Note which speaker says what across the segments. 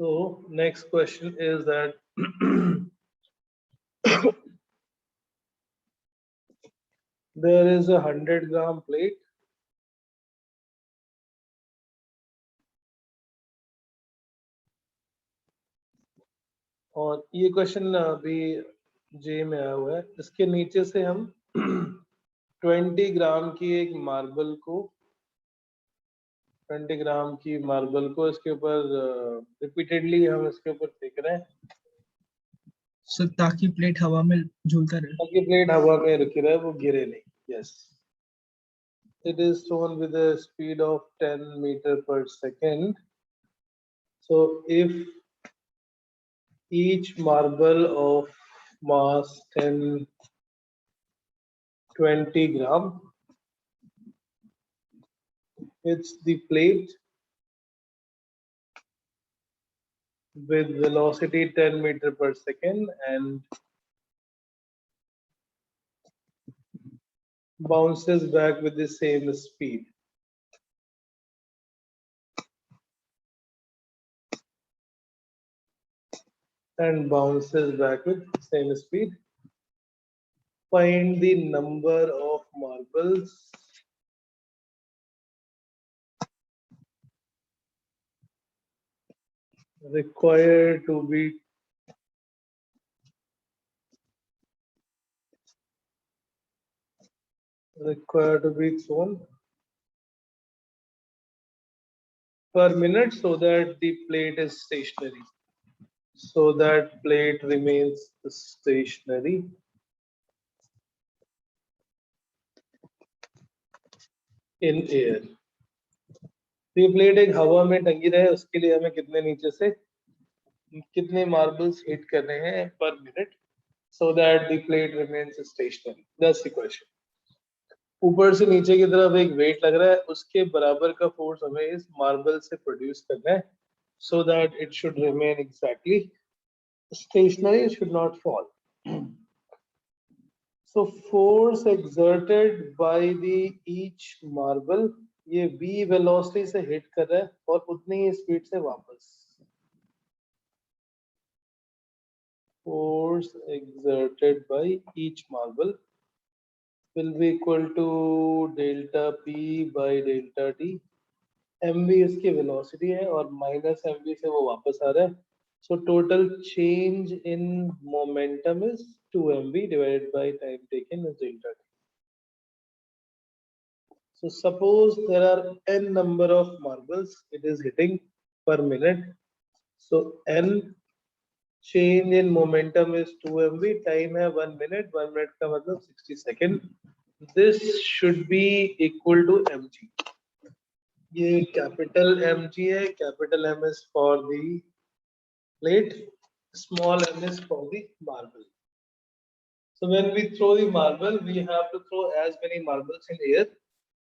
Speaker 1: So next question is that there is a 100-gram plate और ये question अभी जे में आया हुआ है। इसके नीचे से हम 20 ग्राम की एक मार्बल को 20 ग्राम की मार्बल को इसके ऊपर रिपीटेडली हम इसके ऊपर फेंक रहे हैं
Speaker 2: सर ताकि प्लेट हवा में झूलता रहे।
Speaker 1: ताकि प्लेट हवा में रुकी रहे, वो गिरे नहीं। Yes, it is thrown with a speed of 10 meter per second. So if each marble of mass 20 gram hits the plate with velocity 10 meter per second and bounces back with the same speed. And bounces back with same speed. Find the number of marbles required to be thrown per minute so that the plate is stationary. So that plate remains stationary in air. तो ये plate एक हवा में टंगी रहे, उसके लिए हमें कितने नीचे से कितने मार्बल्स हिट करने हैं पर minute so that the plate remains stationary. That's the question. ऊपर से नीचे की तरफ एक वेट लग रहा है, उसके बराबर का फोर्स हमें इस मार्बल से प्रोड्यूस करना है so that it should remain exactly stationary, it should not fall. So force exerted by the each marble, ये v velocity से हिट कर रहा है और उतनी ही स्पीड से वापस. Force exerted by each marble will be equal to delta p by delta t. mv इसकी velocity है और minus mv से वो वापस आ रहा है. So total change in momentum is 2mv divided by time taken is delta t. So suppose there are n number of marbles it is hitting per minute. So n change in momentum is 2mv, time है 1 minute, 1 minute का मतलब 60 second. This should be equal to mg. ये capital mg है, capital M is for the plate, small m is for the marble. So when we throw the marble, we have to throw as many marbles in air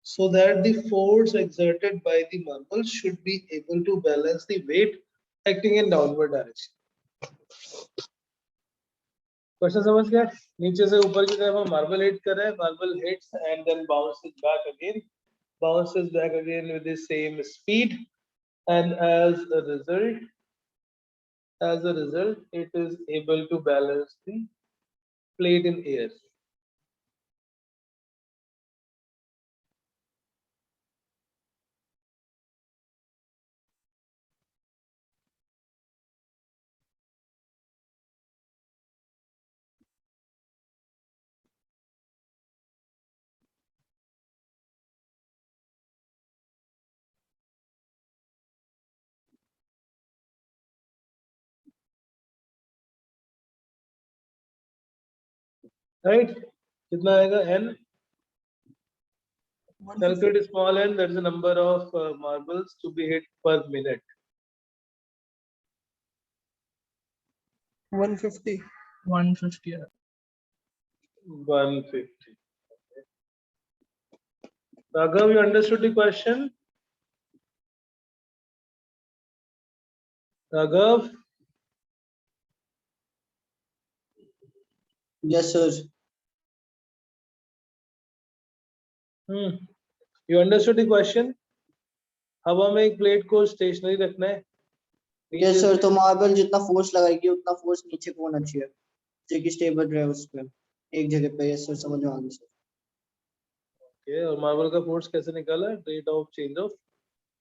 Speaker 1: so that the force exerted by the marble should be able to balance the weight acting in downward direction. Question समझ गए? नीचे से ऊपर की तरफ हम marble hit कर रहे हैं, marble hits and then bounces back again with the same speed, and as a result it is able to balance the plate in air. Right? कितना आएगा n? Calculate small n, that is the number of marbles to be hit per minute.
Speaker 2: 150. 150.
Speaker 1: 150. Raghav, you understood the question? Raghav?
Speaker 3: Yes, sir.
Speaker 1: You understood the question? हवा में एक plate को stationery रखना है
Speaker 3: yes sir, तो marble जितना force लगाएगी उतना फोर्स नीचे को होना चाहिए, जो कि स्टेबल रहे उस पे एक जगह पे। यस सर, समझ में आ गया सर।
Speaker 1: ओके, और मार्बल का फोर्स कैसे निकाला? Rate of change of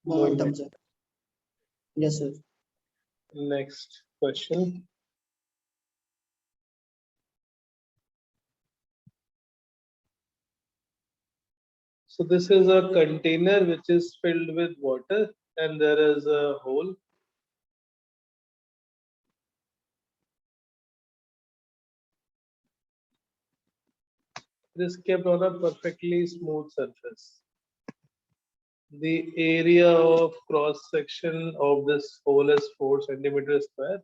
Speaker 3: momentum sir. Yes sir.
Speaker 1: Next question. So this is a container which is filled with water and there is a hole. It is kept on a perfectly smooth surface. The area of cross section of this hole is 4 centimeters square.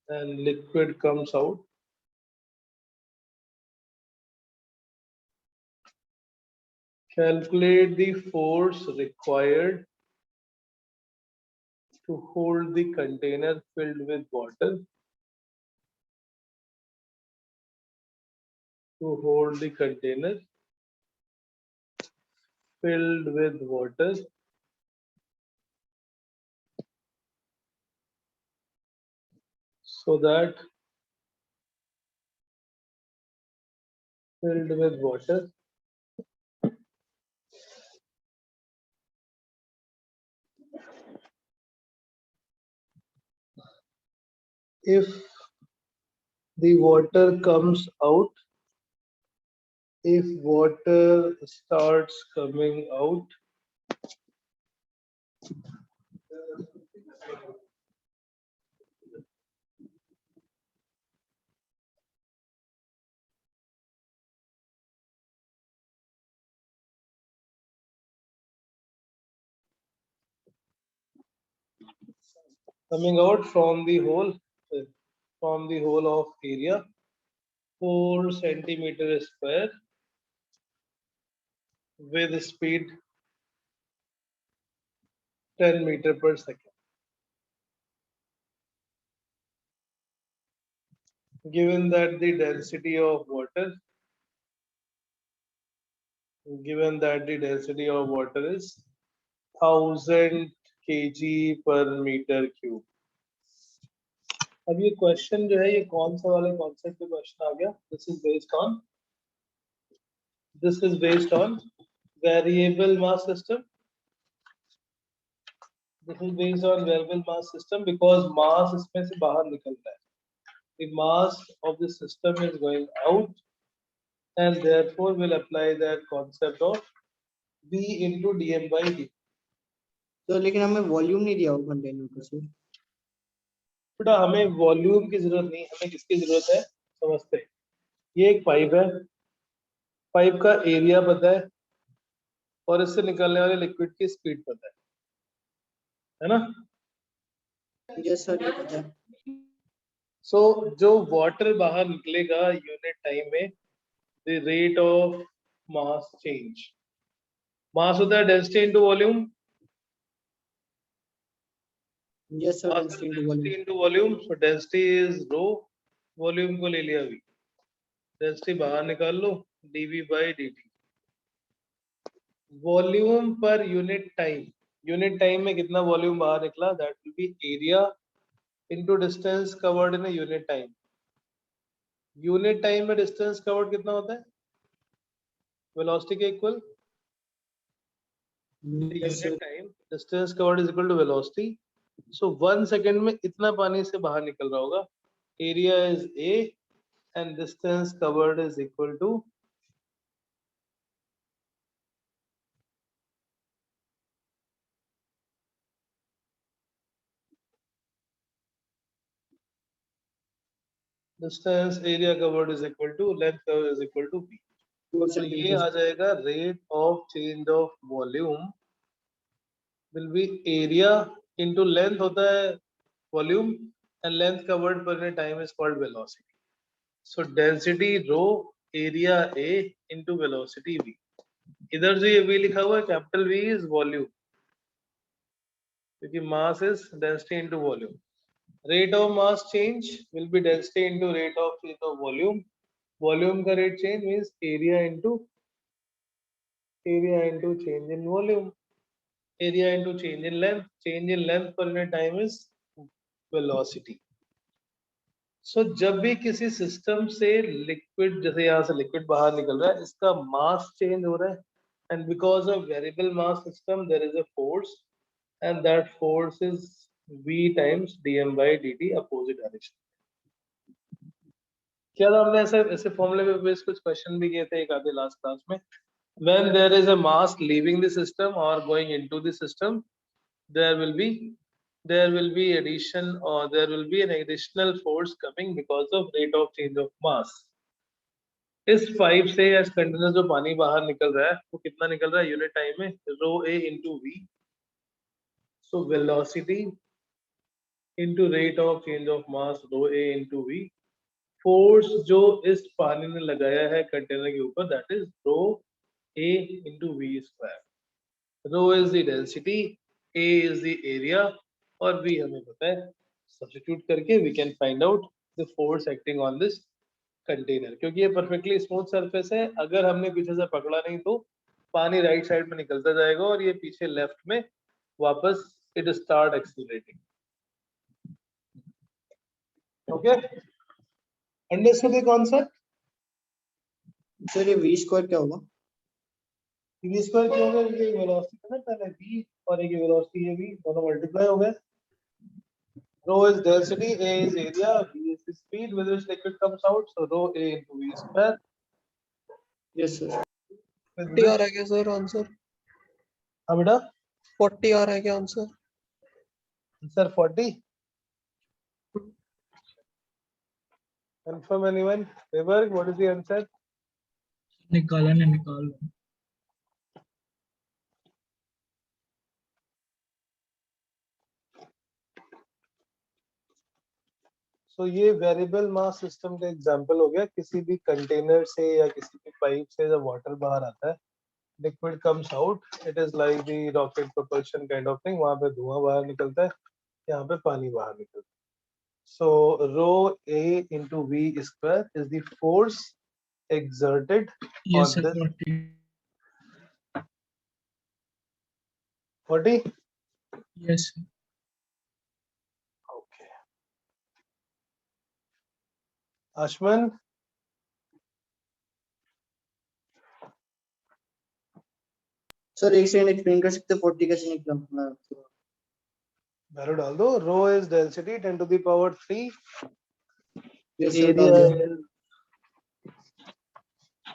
Speaker 1: And liquid comes out. Calculate the force required to hold the container filled with water. To hold the container filled with water so that filled with water if the water comes out, if water starts coming out, from the hole of area 4 centimeters square with speed 10 meter per second. Given that the density of water is 1000 kg per meter cube. अब ये question जो है ये कौन सा वाले concept पे question आ गया? This is based on variable mass system. This is based on variable mass system because mass इसमें से बाहर निकल रहा है. The mass of the system is going out and therefore will apply that concept of V into dm by dt.
Speaker 3: तो लेकिन हमें volume नहीं दिया वो कंटेनर को सर।
Speaker 1: बेटा हमें वॉल्यूम की जरूरत नहीं, हमें किसकी जरूरत है समझते हैं. ये एक पाइप है, पाइप का एरिया पता है और इससे निकलने वाले लिक्विड की स्पीड पता है ना?
Speaker 3: यस सर, ये पता है।
Speaker 1: सो जो वाटर बाहर निकलेगा यूनिट टाइम में, the rate of mass change, mass होता है density into volume.
Speaker 3: Yes sir, density into volume.
Speaker 1: Into volume, so density is rho, volume को ले लिया v, डेंसिटी बाहर निकाल लो dv by dt. वॉल्यूम पर यूनिट टाइम में कितना वॉल्यूम बाहर निकला, that will be area into distance covered in unit time. Unit time में डिस्टेंस कवर्ड कितना होता है? वेलोसिटी के equal. Unit time distance covered is equal to velocity. So 1 second में इतना पानी से बाहर निकल रहा होगा. Area is a and distance covered is equal to distance area covered is equal to length covered is equal to b. तो ये आ जाएगा rate of change of volume will be area into length होता है volume and length covered per unit time is called velocity. So density rho area a into velocity v. इधर जो ये v लिखा हुआ है कैपिटल V is volume क्योंकि mass is density into volume. Rate of mass change will be density into rate of change of volume. Volume का rate change means area into change in volume, area into change in length पर unit time is velocity. So जब भी किसी system से liquid, जैसे यहाँ से liquid बाहर निकल रहा है, इसका मास चेंज हो रहा है, and because of variable mass system there is a force, and that force is v times dm by dt opposite direction. क्या था, हमने ऐसे फॉर्मूले पे बेस कुछ क्वेश्चन भी किए थे एक आधे लास्ट क्लास में. When there is a mass leaving the system or going into the system, there will be addition, or there will be an additional force coming because of rate of change of mass. इस pipe से या इस container जो पानी बाहर निकल रहा है वो कितना निकल रहा है यूनिट टाइम में, रो a into v. So velocity into rate of change of mass rho a into v. Force जो इस पानी ने लगाया है कंटेनर के ऊपर, that is rho a into v square. Rho is the density, a is the area, और v हमें पता है. सब्स्टिट्यूट करके we can find out the force acting on this container. क्योंकि ये परफेक्टली स्मूथ सरफेस है, अगर हमने पीछे से पकड़ा नहीं तो पानी राइट साइड में निकलता जाएगा और ये पीछे लेफ्ट में वापस it start accelerating. Okay, understood the concept.
Speaker 3: Sir ये v स्क्वायर क्या होगा?
Speaker 1: v स्क्वायर क्या होगा, ये वेलोसिटी है ना, पहले v और एक वेलोसिटी है v, दोनों मल्टीप्लाई हो गए. Rho is density, a is area, v is the speed with which liquid comes out, so rho a into v square.
Speaker 3: Yes sir.
Speaker 4: 40 आ रहा है क्या सर आंसर?
Speaker 1: हाँ बेटा,
Speaker 4: 40 आ रहा है क्या answer?
Speaker 1: Answer 40. Confirm anyone? Weber, what is the answer?
Speaker 2: निकाला नहीं निकाल.
Speaker 1: So ये वेरिएबल मास सिस्टम का एग्जांपल हो गया. किसी भी कंटेनर से या किसी भी पाइप से जब वाटर बाहर आता है, liquid comes out, it is like the rocket propulsion kind of thing. वहां पे धुआं बाहर निकलता है, यहाँ पे पानी बाहर निकलता है. So rho a into v square is the force exerted
Speaker 2: Yes,
Speaker 1: on
Speaker 2: sir.
Speaker 1: this
Speaker 2: 40.
Speaker 1: 40.
Speaker 2: Yes, sir.
Speaker 1: Okay. Ashman,
Speaker 3: sir एक सेकंड एक्सप्लेन कर सकते 40 कैसे निकला?
Speaker 1: वैल्यू डाल दो. Rho is density 10 to the power 3.
Speaker 3: Yes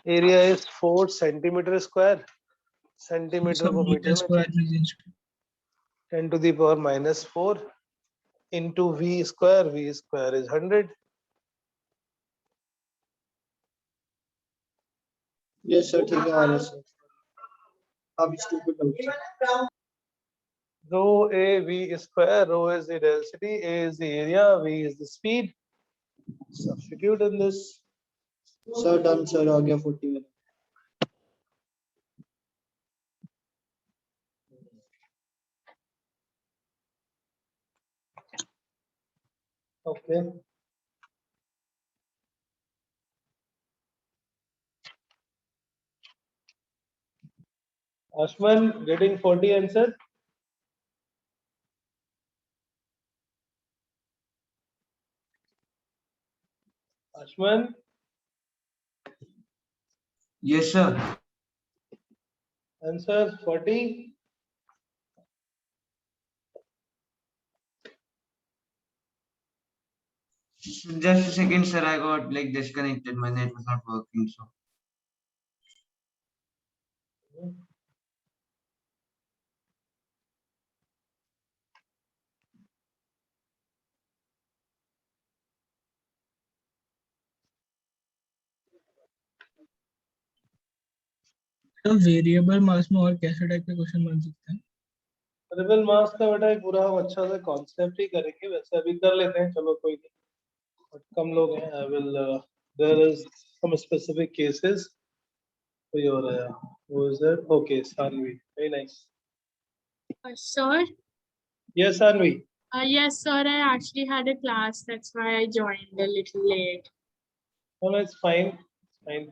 Speaker 1: area is 4 centimetre square. Centimetre को metre में
Speaker 2: square में change कर.
Speaker 1: 10 to the power -4 into v square. V square is 100.
Speaker 3: Yes sir ठीक है आ रहा है सर. आप स्टूपिड हो.
Speaker 1: Rho a v square. Rho is the density, a is the area, v is the speed. Substitute in this.
Speaker 3: Sir done sir आ गया 40 में.
Speaker 1: Okay. Ashman, getting 40 answer. Ashman,
Speaker 5: Yes, sir.
Speaker 1: answer 40.
Speaker 5: Just a second, sir. I got like disconnected. My net was not working. So
Speaker 2: तो variable मास में और कैसे type के question बन सकते हैं?
Speaker 1: वेरिएबल मास का बेटा एक पूरा हम अच्छा से कॉन्सेप्ट ही करेंगे. वैसे अभी कर लेते हैं, चलो कोई नहीं, बट कम लोग हैं. I will, there is some specific cases. कोई और आया, वो is that. Okay, Sanvi, very nice.
Speaker 6: Sir,
Speaker 1: yes Sanvi.
Speaker 6: yes, sir, I actually had a class. That's why I joined a little late.
Speaker 1: No, it's fine. Fine.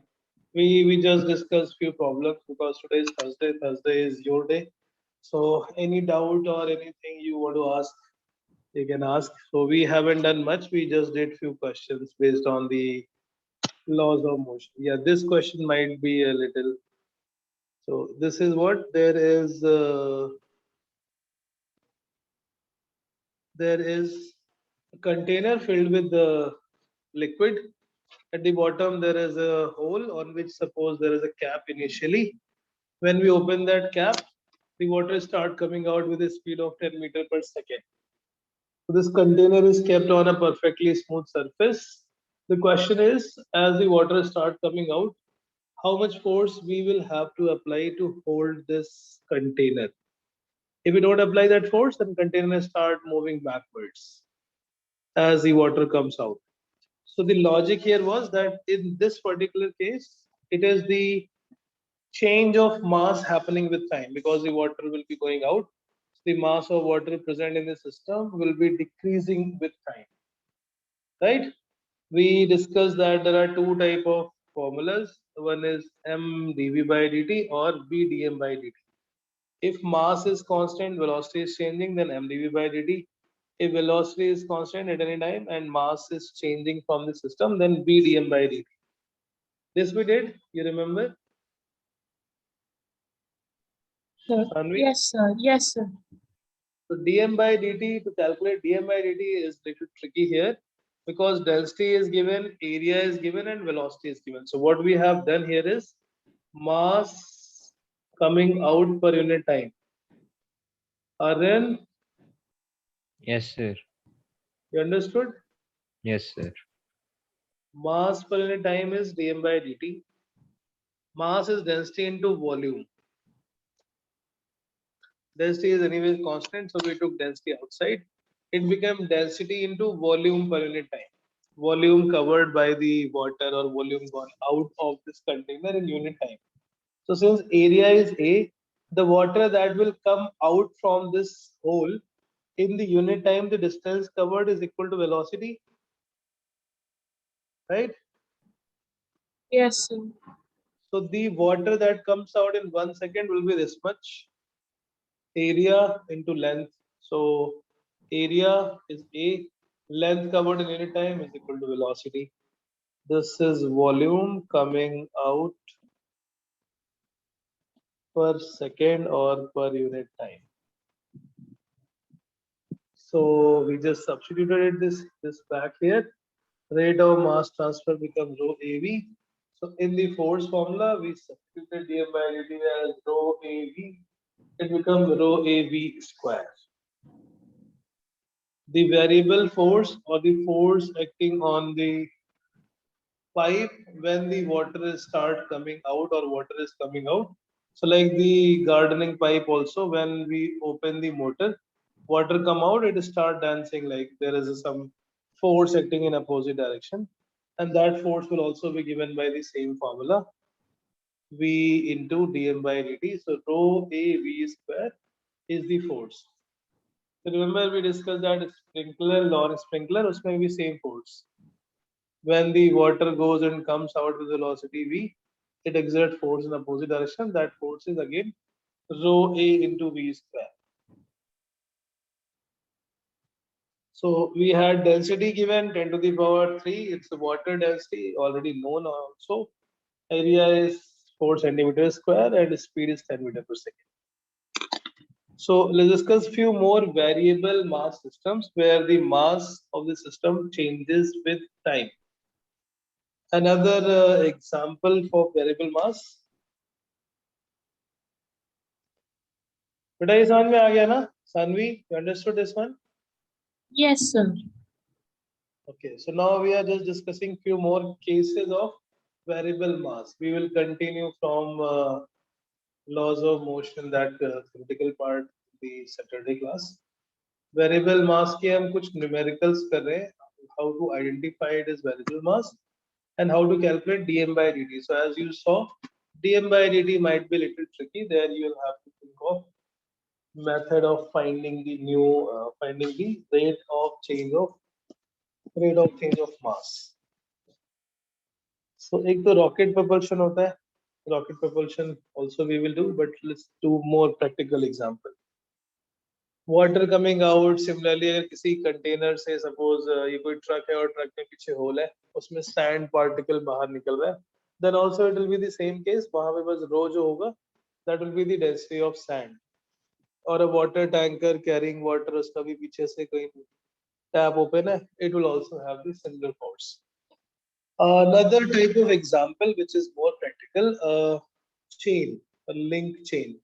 Speaker 1: We just discussed few problems because today is Thursday. Thursday is your day. So any doubt or anything you want to ask, you can ask. So we haven't done much. We just did few questions based on the laws of motion. Yeah, this question might be a little. So this is what there is. There is a container filled with the liquid. At the bottom there is a hole on which suppose there is a cap initially. When we open that cap, the water start coming out with a speed of 10 meter per second. So this container is kept on a perfectly smooth surface. The question is, as the water start coming out, how much force we will have to apply to hold this container. If we don't apply that force, then container start moving backwards as the water comes out. So the logic here was that in this particular case, it is the change of mass happening with time because the water will be going out. The mass of water present in the system will be decreasing with time, right? We discussed that there are two type of formulas. One is m dv by dt or b dm by dt. If mass is constant, velocity is changing, then m dv by dt. If velocity is constant at any time and mass is changing from the system, then b dm by dt. This we did, you remember?
Speaker 6: Sir.
Speaker 1: Sanvi?
Speaker 6: Yes, sir. Yes, sir.
Speaker 1: So dm by dt, to calculate dm by dt is little tricky here because density is given, area is given, and velocity is given. So what we have done here is mass coming out per unit time. Aryan,
Speaker 7: Yes, sir.
Speaker 1: you understood?
Speaker 7: Yes, sir.
Speaker 1: Mass per unit time is dm by dt. Mass is density into volume. Density is anyway constant, so we took density outside. It became density into volume per unit time. Volume covered by the water or volume gone out of this container in unit time. So since area is A, the water that will come out from this hole in the unit time, the distance covered is equal to velocity, right?
Speaker 6: Yes, sir.
Speaker 1: So the water that comes out in 1 second will be this much area into length. So area is A, length covered in unit time is equal to velocity. This is volume coming out per second or per unit time. So we just substituted this back here. Rate of mass transfer becomes rho AV. So in the force formula, we substituted dm by dt as rho AV. It becomes rho AV square. The variable force or the force acting on the pipe when the water start coming out or water is coming out. So like the gardening pipe also, when we open the motor, water come out, it start dancing like there is some force acting in opposite direction. And that force will also be given by the same formula, V into dm by dt. So rho A V square is the force. So remember we discussed that sprinkler, law of sprinkler, usme भी same force. When the water goes and comes out with velocity v, it exerts force in opposite direction. That force is again rho A into v square. So we had density given 10 to the power 3. It's the water density already known also. Area is 4 centimeters square and speed is 10 meter per second. So let's discuss few more variable mass systems where the mass of the system changes with time. Another example for variable mass. बेटा ये समझ में आ गया ना? Sanvi, you understood this one?
Speaker 6: Yes, sir.
Speaker 1: Okay, so now we are just discussing few more cases of variable mass. We will continue from laws of motion, that critical part, the Saturday class. Variable mass के हम कुछ numericals कर रहे हैं, how to identify it as variable mass and how to calculate dm by dt. So as you saw, dm by dt might be a little tricky. There you will have to think of method of finding the finding the rate of change of mass. So एक तो rocket propulsion होता है. Rocket propulsion also we will do, but let's do more practical example. Water coming out. Similarly, अगर किसी container से suppose ये कोई truck है और ट्रक के पीछे होल है, उसमें sand particle बाहर निकल रहा है, then also it will be the same case. वहां पे बस रो जो होगा, that will be the density of sand. और a water tanker carrying water, उसका भी पीछे से कोई tap open है, it will also have the similar force. Another type of example which is more practical, chain, a link chain.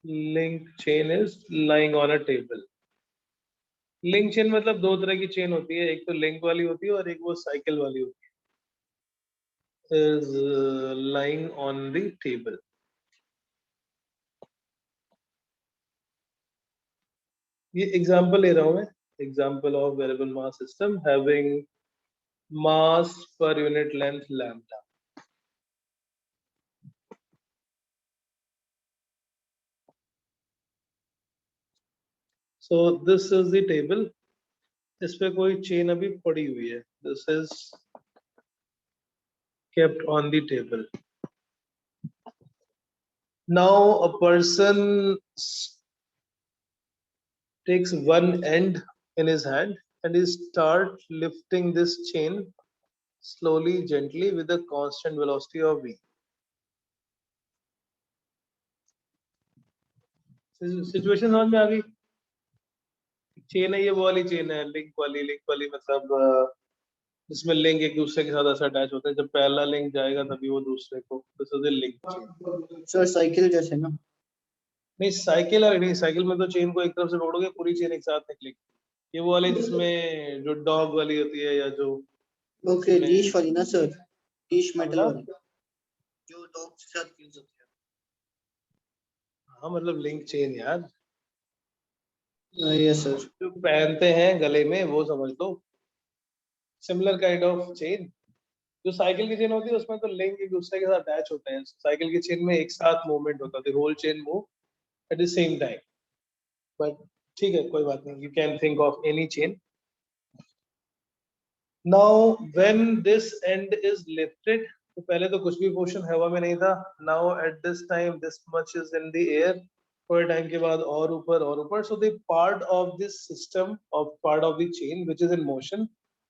Speaker 1: Link chain is lying on a table. Link chain मतलब दो तरह की chain होती है, एक तो link वाली होती है और एक वो cycle वाली होती है. Is lying on the table. ये example ले रहा हूँ मैं, example of variable mass system having mass per unit length lambda. So this is the table. इस पे कोई chain अभी पड़ी हुई है. This is kept on the table. Now a person takes one end in his hand and he start lifting this chain slowly, gently with a constant velocity of v. Situation समझ में आ गई? Chain है, ये वो वाली chain है, link वाली मतलब जिसमें लिंक एक दूसरे के साथ ऐसा अटैच होता है. जब पहला लिंक जाएगा तभी वो दूसरे को, this is a link chain.
Speaker 3: Sir cycle जैसे ना.
Speaker 1: नहीं साइकिल और नहीं, साइकिल में तो चेन को एक तरफ से पकड़ोगे पूरी चेन एक साथ निकलेगी. ये वो वाले जिसमें जो डॉग वाली होती है या जो
Speaker 3: ओके लीश वाली ना सर, लीश मेटल
Speaker 1: मतलब?
Speaker 3: वाली जो डॉग के साथ यूज होती है.
Speaker 1: हाँ मतलब लिंक चेन यार,
Speaker 3: यस सर.
Speaker 1: जो पहनते हैं गले में वो समझ लो. Similar kind of chain. जो साइकिल की चेन होती है उसमें तो लिंक एक दूसरे के साथ अटैच होते हैं. साइकिल की चेन में एक साथ मूवमेंट होता है, the whole chain move at the same time. But ठीक है कोई बात नहीं, you can think of any chain. Now when this end is lifted, तो पहले तो कुछ भी पोर्शन हवा में नहीं था. Now at this time this much is in the air. थोड़े टाइम के बाद और ऊपर. So the part of this system of part of the chain which is in motion,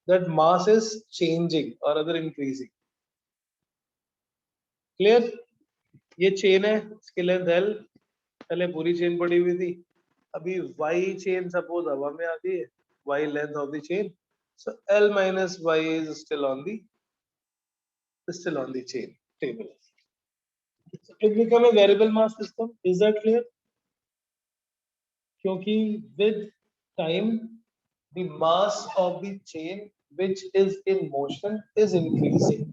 Speaker 1: that mass is changing or other increasing. Clear? ये chain है, इसकी length L, पहले पूरी चेन पड़ी हुई थी, अभी Y चेन सपोज हवा में आ गई है, Y length of the chain, so L minus Y is still on the chain table. So it become a variable mass system. Is that clear? क्योंकि with time the mass of the chain which is in motion is increasing.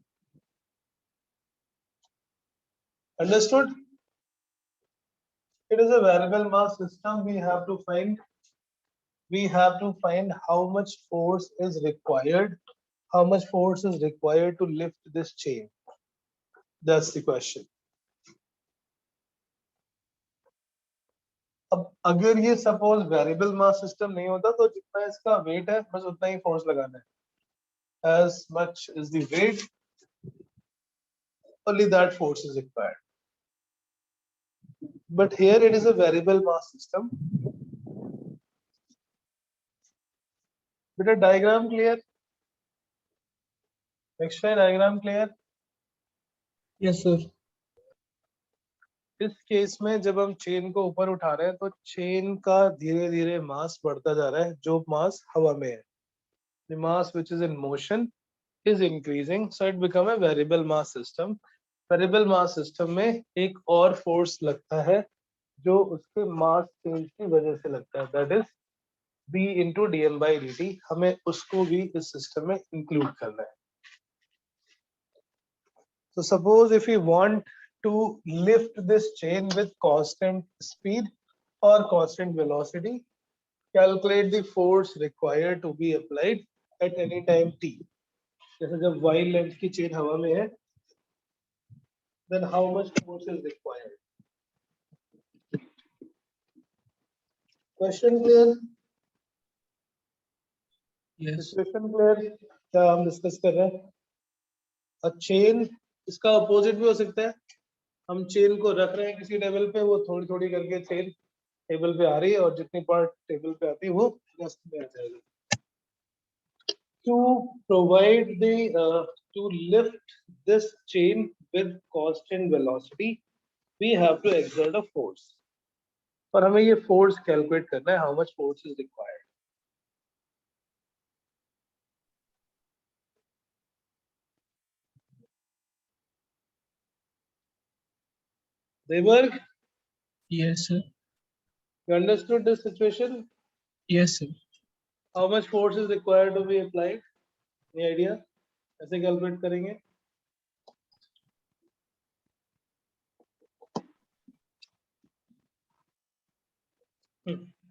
Speaker 1: Understood? It is a variable mass system. We have to find how much force is required. How much force is required to lift this chain? That's the question. अब अगर ये suppose variable mass system नहीं होता तो जितना इसका weight है बस उतना ही force लगाना है. As much as the weight, only that force is required. But here it is a variable mass system. Beta diagram clear? Next slide, diagram clear?
Speaker 2: Yes, sir.
Speaker 1: इस केस में जब हम चेन को ऊपर उठा रहे हैं तो चेन का धीरे धीरे मास बढ़ता जा रहा है, जो मास हवा में है. The mass which is in motion is increasing, so it become a variable mass system. Variable mass system में एक और force लगता है जो उसके mass change की वजह से लगता है, that is B into dm by dt. हमें उसको भी इस system में include करना है. So suppose if we want to lift this chain with constant speed or constant velocity, calculate the force required to be applied at any time t. जैसे जब y length की chain हवा में है, then how much force is required? Question clear?
Speaker 2: Yes.
Speaker 1: Situation clear? क्या हम discuss कर रहे हैं? अ चेन, इसका अपोजिट भी हो सकता है। हम चेन को रख रहे हैं किसी टेबल पे, वो थोड़ी थोड़ी करके चेन टेबल पे आ रही है और जितनी पार्ट टेबल पे आती है वो रेस्ट में आ जाएगी। To provide to lift this chain with constant velocity, we have to exert a force. और हमें ये फोर्स कैलकुलेट करना है, how much force is required. Devarg,
Speaker 2: Yes, sir.
Speaker 1: you understood this situation?
Speaker 2: Yes, sir.
Speaker 1: How much force is required to be applied? Any idea? कैसे calculate करेंगे?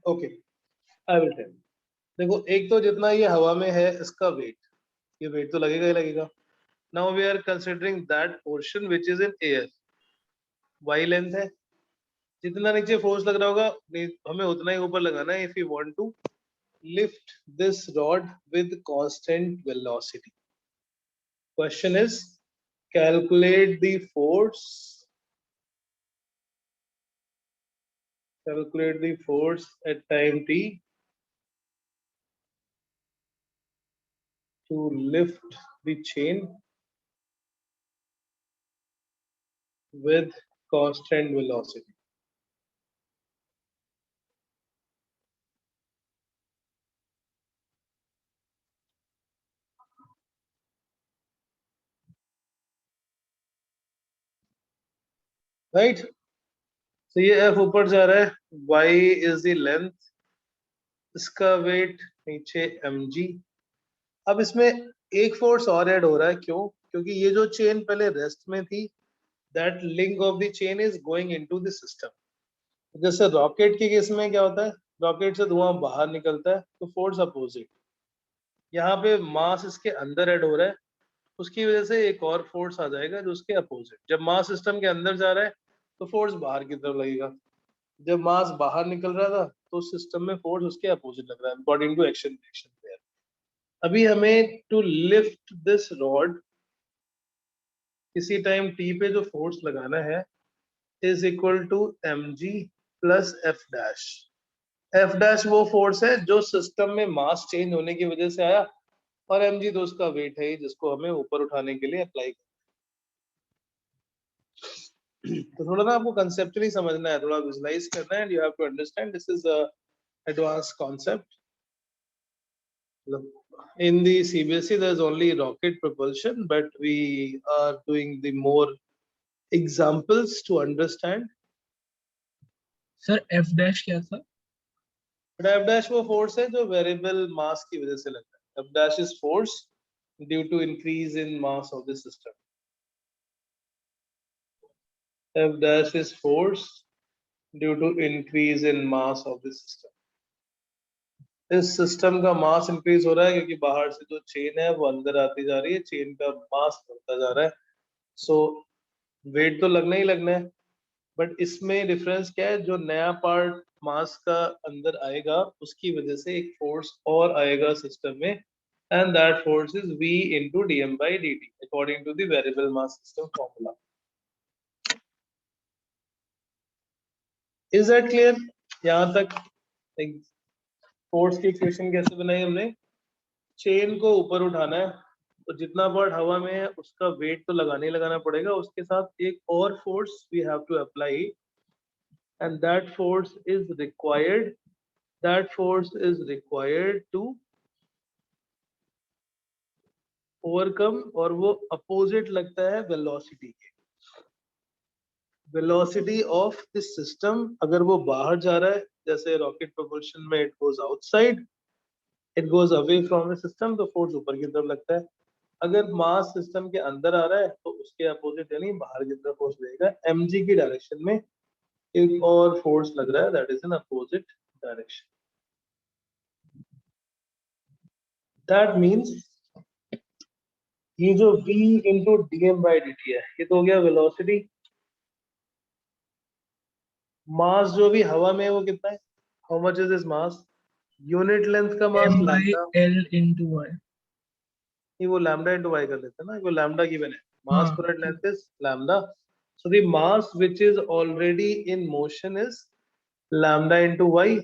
Speaker 1: Okay, I will tell. देखो, एक तो जितना ये हवा में है इसका वेट, ये वेट तो लगेगा ही लगेगा। Now we are considering that portion which is in air, y length है, जितना नीचे फोर्स लग रहा होगा हमें उतना ही ऊपर लगाना है। If you want to lift this rod with constant velocity, question is calculate the force, calculate the force at time t to lift the chain with constant velocity. Right? So ये F ऊपर जा रहा है, y is the length, इसका wait नीचे mg। अब इसमें एक फोर्स और ऐड हो रहा है, क्यों? क्योंकि ये जो चेन पहले रेस्ट में थी, that link of the chain is going into the system. जैसे रॉकेट के केस में क्या होता है, रॉकेट से धुआं बाहर निकलता है तो फोर्स अपोजिट, यहाँ पे मास इसके अंदर ऐड हो रहा है, उसकी वजह से एक और फोर्स आ जाएगा जो उसके अपोजिट। जब मास सिस्टम के अंदर जा रहा है तो फोर्स बाहर की तरफ लगेगा, जब मास बाहर निकल रहा था तो सिस्टम में फोर्स उसके अपोजिट लग रहा है, according to action reaction pair. अभी हमें टू लिफ्ट दिस रॉड किसी टाइम टी पे जो फोर्स लगाना है is equal to mg plus F dash. F dash वो फोर्स है जो सिस्टम में मास चेंज होने की वजह से आया, और mg तो उसका वेट है जिसको हमें ऊपर उठाने के लिए अप्लाई करना है। तो थोड़ा ना आपको कंसेप्चुअली समझना है, थोड़ा विजुलाइज करना है, and you have to understand this is a advance concept. In the CBSE there is only rocket propulsion, but we are doing the more examples to understand.
Speaker 2: Sir, F dash क्या था?
Speaker 1: But F dash वो force है जो variable mass की वजह से लगता है। F dash is force due to increase in mass of the system. F dash is force due to increase in mass of the system. इस सिस्टम का मास इंक्रीज हो रहा है क्योंकि बाहर से जो चेन है वो अंदर आती जा रही है, चेन का मास बढ़ता जा रहा है, सो वेट तो लगना ही लगना है। बट इसमें डिफरेंस क्या है, जो नया पार्ट मास का अंदर आएगा उसकी वजह से एक फोर्स और आएगा सिस्टम में, and that force is v into dm by dt according to the variable mass system formula. Is that clear? यहाँ तक फोर्स की इक्वेशन कैसे बनाई हमने, चेन को ऊपर उठाना है तो जितना पार्ट हवा में है उसका वेट तो लगाने ही लगाना पड़ेगा, उसके साथ एक और force we have to apply, and that force is required, that force is required to overcome, और वो अपोजिट लगता है वेलोसिटी के। वेलोसिटी ऑफ दिस सिस्टम अगर वो बाहर जा रहा है, जैसे रॉकेट प्रोपल्शन में it goes outside, it goes away from the system, तो फोर्स ऊपर की तरफ लगता है। अगर मास सिस्टम के अंदर आ रहा है तो उसके अपोजिट यानी बाहर की तरफ फोर्स लगेगा, mg की डायरेक्शन में एक और फोर्स लग रहा है, that is in opposite direction. That means ये जो v into dm by dt है, ये तो हो गया वेलोसिटी। मास जो भी हवा में है वो कितना है, how much is this mass, unit length का मास
Speaker 2: m by
Speaker 1: lambda,
Speaker 2: l into y.
Speaker 1: नहीं वो लैम्डा इनटू y कर देते हैं ना, वो लैम्डा गिवन है, मास
Speaker 2: हाँ.
Speaker 1: Per unit length is lambda, so the mass which is already in motion is lambda into y,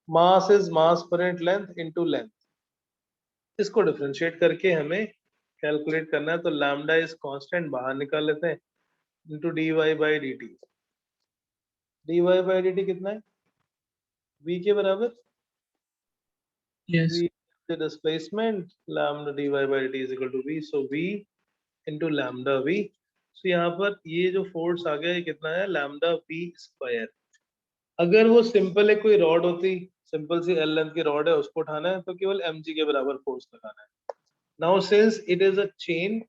Speaker 1: mass is mass per unit length into length. इसको डिफरेंशिएट करके हमें कैलकुलेट करना है, तो लैम्डा इज कांस्टेंट बाहर निकाल लेते हैं into dy by dt। dy by dt कितना है, v के बराबर,
Speaker 2: Yes.
Speaker 1: v the displacement lambda dy by dt is equal to v, so v into lambda v। so यहाँ पर ये जो फोर्स आ गया ये कितना है, lambda v स्क्वायर। अगर वो सिंपल है कोई रॉड होती, सिंपल सी एल लेंथ की रॉड है, उसको उठाना है तो केवल mg के बराबर फोर्स लगाना है। Now since it is a chain,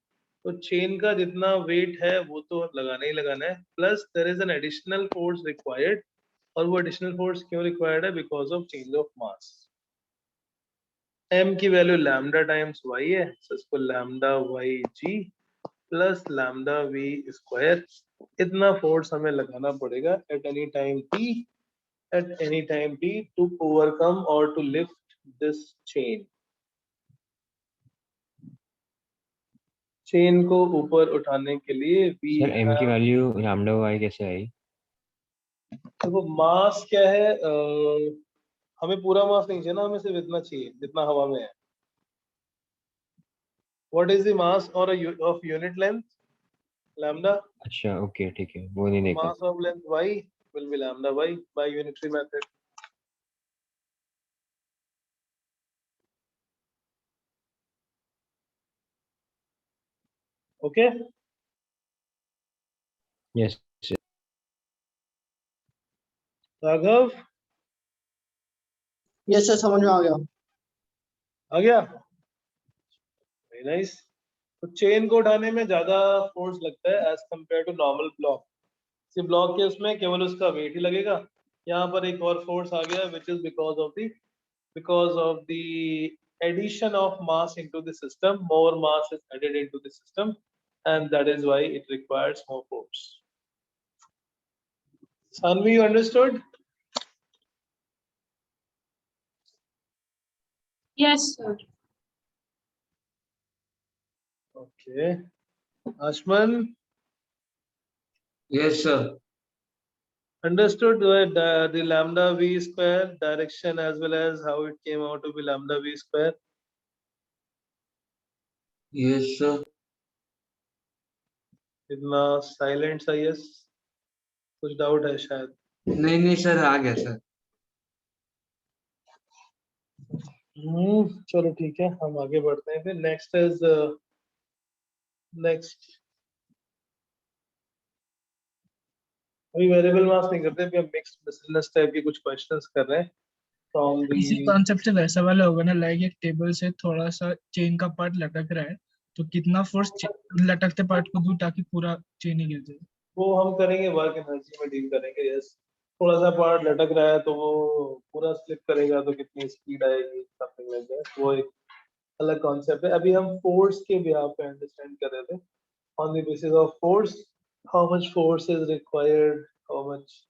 Speaker 1: तो चेन का जितना वेट है वो तो लगाना ही लगाना है, plus there is an additional force required, और वो एडिशनल फोर्स क्यों रिक्वायर्ड है, because of change of mass. m की वैल्यू लैम्डा टाइम्स y है, so इसको lambda y g plus lambda v square, इतना फोर्स हमें लगाना पड़ेगा at any time t to overcome और टू लिफ्ट दिस चेन को ऊपर उठाने के लिए वी
Speaker 7: सर m की वैल्यू लैम्डा y कैसे आई?
Speaker 1: देखो मास क्या है, हमें पूरा मास नहीं चाहिए ना, हमें सिर्फ इतना चाहिए जितना हवा में है। व्हाट इज द मास और ऑफ यूनिट लेंथ, लैम्डा,
Speaker 7: अच्छा ओके ठीक है, वो नहीं देखा।
Speaker 1: mass of length y will be lambda y by unitary method। okay,
Speaker 7: yes sir.
Speaker 1: Raghav
Speaker 3: yes sir, समझ में आ गया।
Speaker 1: आ गया, वेरी नाइस। तो चेन को उठाने में ज्यादा फोर्स लगता है as compare to normal block. सिर्फ ब्लॉक के उसमें केवल उसका वेट ही लगेगा, यहाँ पर एक और फोर्स आ गया which is because of the addition of mass into the system, more mass is added into the system, and that is why it requires more force। Sanvi, you understood?
Speaker 6: Yes, sir.
Speaker 1: Okay, Ashman,
Speaker 5: Yes, sir.
Speaker 1: understood the lambda v square direction as well as how it came out to be lambda v square?
Speaker 5: Yes, sir.
Speaker 1: इतना silent सा yes, कुछ doubt है शायद?
Speaker 5: नहीं sir, आ गया sir.
Speaker 1: चलो ठीक है, हम आगे बढ़ते हैं फिर। नेक्स्ट इज नेक्स्ट, अभी वेरिएबल मास नहीं करते, अभी हम मिक्स्ड मिसलेनियस टाइप के कुछ क्वेश्चंस कर रहे हैं फ्रॉम
Speaker 2: इसी
Speaker 1: दी।
Speaker 2: कॉन्सेप्ट से वैसा वाला होगा ना, लाइक एक टेबल से थोड़ा सा चेन का पार्ट लटक रहा है, तो कितना फोर्स लटकते पार्ट को दूं ताकि पूरा चेन ही गिर जाए।
Speaker 1: वो हम करेंगे वर्क एनर्जी में डील करेंगे। यस, थोड़ा सा पार्ट लटक रहा है तो वो पूरा स्लिप करेगा तो कितनी स्पीड आएगी, समथिंग लाइक दैट, वो एक अलग कॉन्सेप्ट है। अभी हम फोर्स के बिहाफ पे अंडरस्टैंड कर रहे थे, on the basis of force, how much force is required, how much.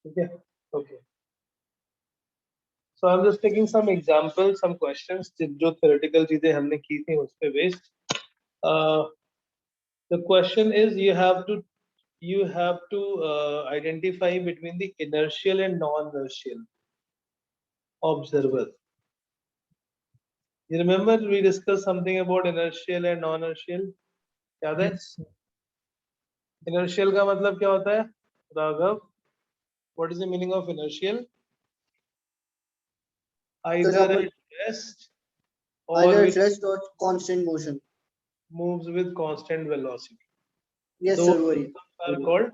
Speaker 1: ठीक है, okay. So I'm just taking some examples, some questions जो theoretical चीजें हमने की थी उस पे based। The question is you have to identify between the inertial and non-inertial observer। You remember we discussed something about inertial and non-inertial, याद है?
Speaker 2: Yes, sir.
Speaker 1: Inertial का मतलब क्या होता है Raghav? What is the meaning of inertial? Either at rest or
Speaker 3: Either
Speaker 1: with
Speaker 3: rest or constant motion।
Speaker 1: moves with constant velocity।
Speaker 3: Yes
Speaker 1: Those
Speaker 3: sir, वही।
Speaker 1: are called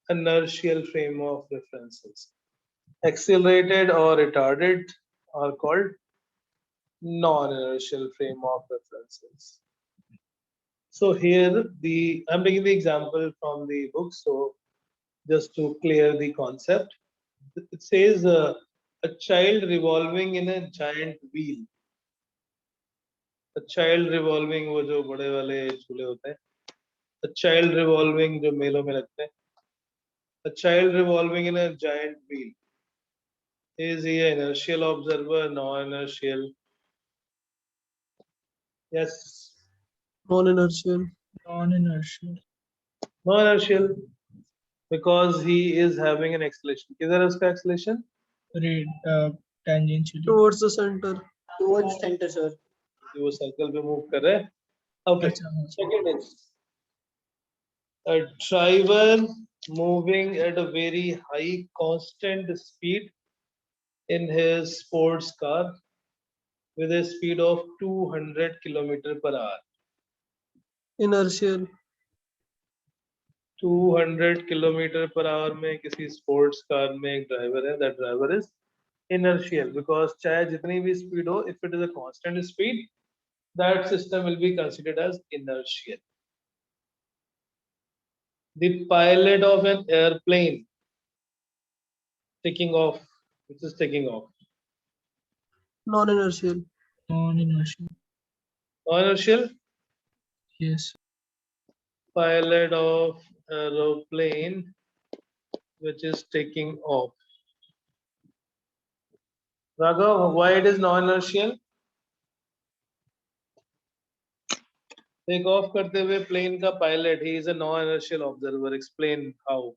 Speaker 1: inertial frame of references। Accelerated or retarded are called non-inertial frame of references। So here I'm taking the example from the book, so just to clear the concept, it says a child revolving in a giant wheel। A child revolving, वो जो बड़े वाले झूले होते हैं, a child revolving जो मेलों में लगते हैं, a child revolving in a giant wheel। Is he an inertial observer, non-inertial? Yes,
Speaker 4: Non-inertial.
Speaker 2: Non-inertial.
Speaker 1: non-inertial because he is having an acceleration. किधर है उसका acceleration?
Speaker 2: Tangentially.
Speaker 4: Towards the center.
Speaker 3: Towards center, sir.
Speaker 1: वो circle पे move कर रहा है. Okay.
Speaker 2: अच्छा, हाँ.
Speaker 1: Second is a driver moving at a very high constant speed in his sports car with a speed of 200 km per hour.
Speaker 4: Inertial.
Speaker 1: 200 km per hour में किसी sports car में एक driver है, that driver is inertial because चाहे जितनी भी speed हो, if it is a constant speed, that system will be considered as inertial. The pilot of an airplane taking off, which is taking off.
Speaker 4: Non-inertial.
Speaker 2: Non-inertial.
Speaker 1: Non-inertial,
Speaker 2: Yes.
Speaker 1: pilot of aeroplane which is taking off. Raghav, why it is non-inertial? Take off करते हुए plane का pilot, he is a non-inertial observer. Explain how.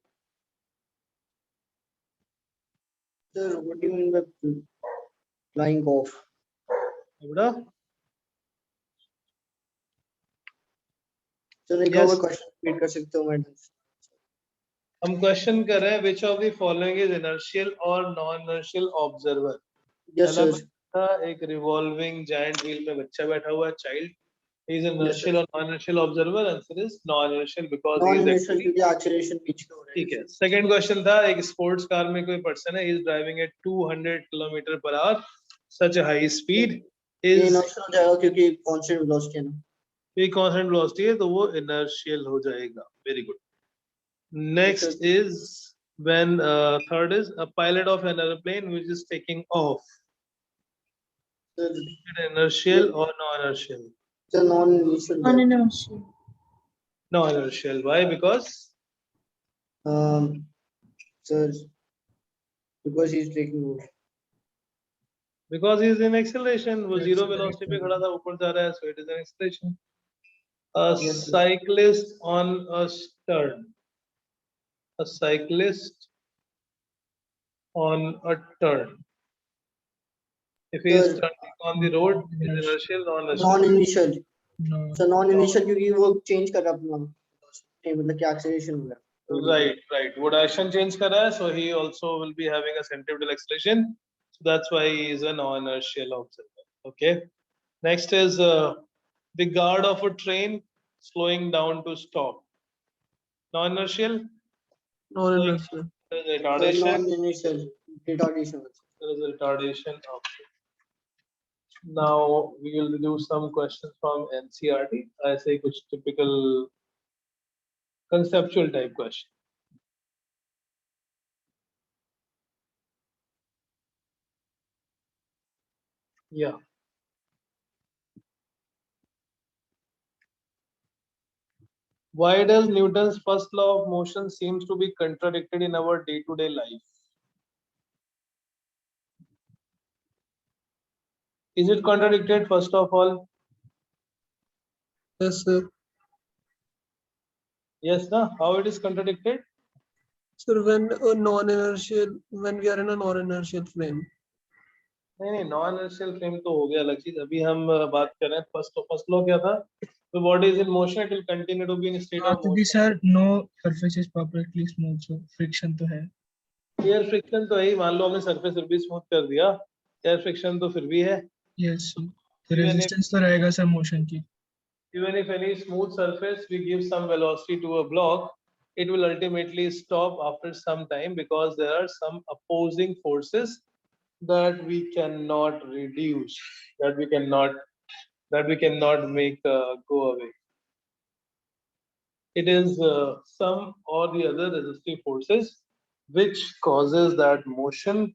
Speaker 3: Sir, what do you mean by flying off?
Speaker 1: Abda?
Speaker 3: Sir, एक
Speaker 1: Yes.
Speaker 3: और question repeat कर सकते हो madam?
Speaker 1: हम question कर रहे हैं which of the following is inertial or non-inertial observer.
Speaker 3: Yes,
Speaker 1: पहला
Speaker 3: sir.
Speaker 1: बच्चा एक revolving giant wheel में बच्चा बैठा हुआ है, child. He is inertial or non-inertial observer. Answer is non-inertial because he is
Speaker 3: Non-inertial
Speaker 1: actually.
Speaker 3: क्योंकि acceleration पीछे हो रहा है.
Speaker 1: ठीक है. Second question था एक sports car में कोई person है, he is driving at 200 km per hour, such a high speed.
Speaker 3: ये
Speaker 1: Is
Speaker 3: inertial हो जाएगा क्योंकि constant velocity है ना.
Speaker 1: ये constant velocity है तो वो inertial हो जाएगा. Very good. Next is when third is a pilot of an airplane which is taking off.
Speaker 3: Sir,
Speaker 1: Inertial or non-inertial?
Speaker 3: sir, non-inertial.
Speaker 6: Non-inertial.
Speaker 1: Non-inertial. Why? Because
Speaker 3: Sir, because he's taking off.
Speaker 1: because he is in acceleration. वो
Speaker 2: Yes,
Speaker 1: zero
Speaker 2: correct.
Speaker 1: velocity पे खड़ा था ऊपर जा रहा है, so it is an acceleration. A
Speaker 3: Yes, sir.
Speaker 1: cyclist on a turn. A cyclist on a turn. If he is
Speaker 3: Sir.
Speaker 1: turning on the road, is inertial, non-inertial.
Speaker 3: Non-inertial.
Speaker 2: No.
Speaker 3: So non-inertial क्योंकि वो change कर रहा है अपना. मतलब कि acceleration हो रहा है.
Speaker 1: Right, right. Would action change कर रहा है, so he also will be having a centripetal acceleration. So that's why he is a non-inertial observer. Okay. Next is the guard of a train slowing down to stop. Non-inertial.
Speaker 4: Non-inertial.
Speaker 1: There is
Speaker 3: So
Speaker 1: retardation.
Speaker 3: non-inertial. Retardation.
Speaker 1: There is a retardation. Okay. Now we will do some questions from NCRT. ऐसे कुछ typical conceptual type question. Yeah. Why does Newton's first law of motion seems to be contradicted in our day-to-day life? Is it contradicted first of all?
Speaker 4: Yes, sir.
Speaker 1: Yes, no? How it is contradicted?
Speaker 4: Sir, when we are in a non-inertial frame.
Speaker 1: नहीं non-inertial frame तो हो गया अलग चीज. अभी हम बात कर रहे हैं first law क्या था? The body is in motion, it will continue to be in a state of
Speaker 2: क्योंकि
Speaker 1: motion.
Speaker 2: Sir no surface is perfectly smooth, so friction तो है.
Speaker 1: Air friction तो है ही. मान लो हमने surface फिर भी smooth कर दिया. Air friction तो फिर भी है.
Speaker 2: Yes. So
Speaker 1: Even if-
Speaker 2: resistance तो रहेगा सर motion की.
Speaker 1: Even if any smooth surface we give some velocity to a block, it will ultimately stop after some time because there are some opposing forces that we cannot reduce, that we cannot make go away. It is some or the other resistive forces which causes that motion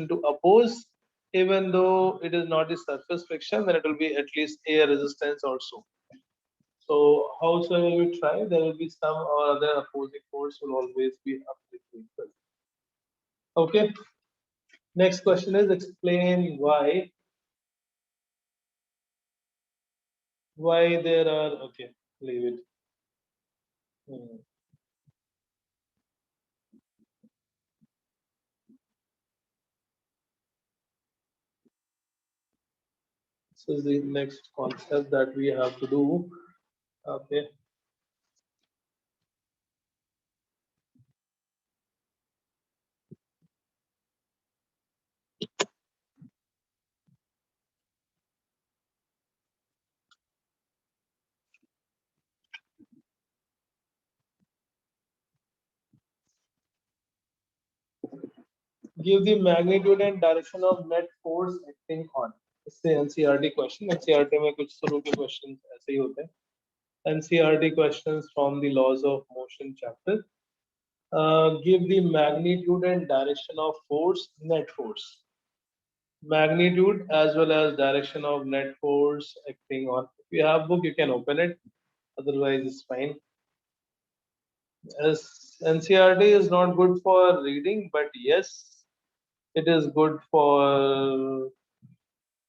Speaker 1: to oppose. Even though it is not the surface friction, then it will be at least air resistance also. So howsoever we try, there will be some or other opposing force will always be up with the vehicle. Okay. Next question is explain why there are, okay, leave it. This is the next concept that we have to do. Okay. Give the magnitude and direction of net force acting on. इससे NCERT question. NCERT में कुछ शुरू के questions ऐसे ही होते हैं. NCERT questions from the laws of motion chapter. Give the magnitude and direction of force, net force. Magnitude as well as direction of net force acting on. If you have book, you can open it. Otherwise, it's fine. As NCERT is not good for reading, but yes, it is good for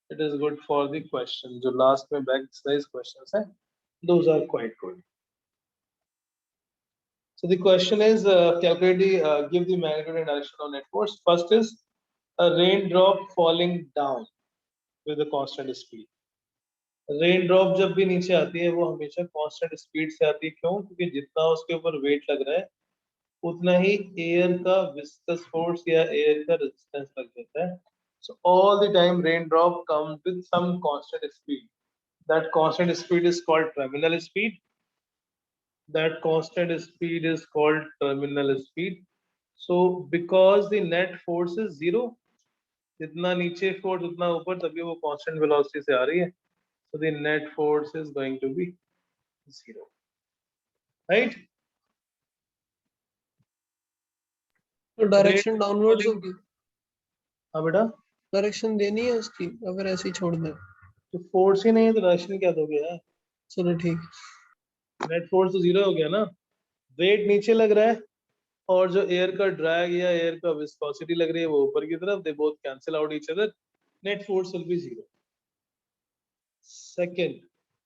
Speaker 1: the question. जो last में back exercise questions हैं, those are quite good. So the question is calculate the give the magnitude and direction of net force. First is a raindrop falling down with a constant speed. Raindrop जब भी नीचे आती है वो हमेशा constant speed से आती है. क्यों? क्योंकि जितना उसके ऊपर weight लग रहा है उतना ही air का viscous force या air का resistance लग जाता है. So all the time raindrop comes with some constant speed. That constant speed is called terminal speed. That constant speed is called terminal speed. So because the net force is zero, जितना नीचे force उतना ऊपर तभी वो constant velocity से आ रही है. So the net force is going to be zero. Right?
Speaker 4: तो डायरेक्शन डाउनवर्ड्स होगी.
Speaker 1: हाँ बेटा.
Speaker 4: डायरेक्शन देनी है उसकी अगर ऐसे ही छोड़ दें.
Speaker 1: तो force ही नहीं है तो डायरेक्शन क्या दोगे यार?
Speaker 4: चलो ठीक.
Speaker 1: नेट फोर्स तो जीरो हो गया ना. वेट नीचे लग रहा है और जो एयर का ड्रैग या एयर का विस्कोसिटी लग रही है वो ऊपर की तरफ. They both cancel out each other. Net force will B zero. Second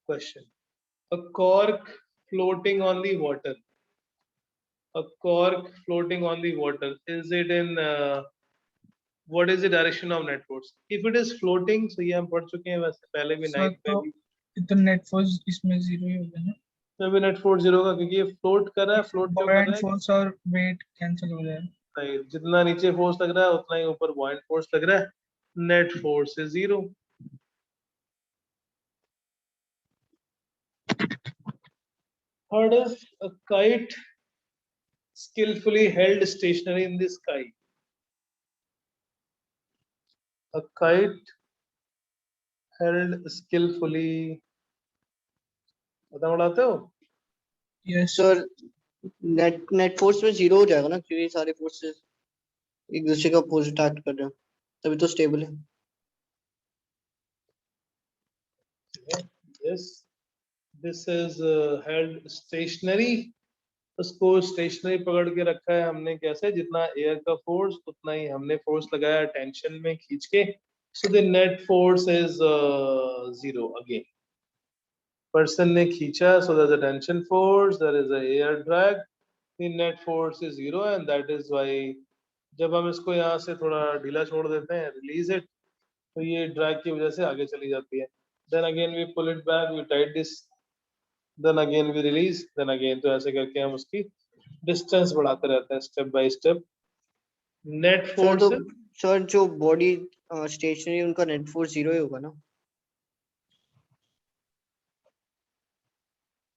Speaker 1: question, a cork floating on the water. A cork floating on the water, is it in what is the direction of net force? If it is floating, so ये हम पढ़ चुके हैं वैसे पहले भी.
Speaker 2: Sir
Speaker 1: night
Speaker 2: तो
Speaker 1: में भी
Speaker 2: तो नेट फोर्स इसमें जीरो ही होगा ना.
Speaker 1: तभी नेट फोर्स जीरो का, क्योंकि ये फ्लोट कर रहा है. फ्लोट क्यों कर
Speaker 2: बॉयंट
Speaker 1: रहा है?
Speaker 2: फोर्स और वेट कैंसिल हो जाएगा.
Speaker 1: नहीं, जितना नीचे फोर्स लग रहा है उतना ही ऊपर बॉयंट फोर्स लग रहा है. Net force is zero. Third is a kite skillfully held stationary in the sky. A kite held skillfully. पता उड़ाते हो?
Speaker 2: यस
Speaker 3: सर नेट फोर्स में जीरो हो जाएगा ना क्योंकि सारे फोर्सेस एक दूसरे का अपोजिट एक्ट कर रहे हैं तभी तो स्टेबल है.
Speaker 1: Yes, this is held stationary. उसको स्टेशनरी पकड़ के रखा है हमने. कैसे? जितना एयर का फोर्स उतना ही हमने फोर्स लगाया टेंशन में खींच के. So the net force is zero again. Person ने खींचा, so there is a tension force, there is a air drag. The net force is zero and that is why जब हम इसको यहाँ से थोड़ा ढीला छोड़ देते हैं, रिलीज इट, तो ये ड्रैग की वजह से आगे चली जाती है. Then again we pull it back, we tight this, then again we release, then again. तो ऐसे करके हम उसकी डिस्टेंस बढ़ाते रहते हैं step by step. Net
Speaker 3: sir
Speaker 1: force
Speaker 3: तो सर जो बॉडी स्टेशनरी उनका नेट फोर्स जीरो ही होगा ना.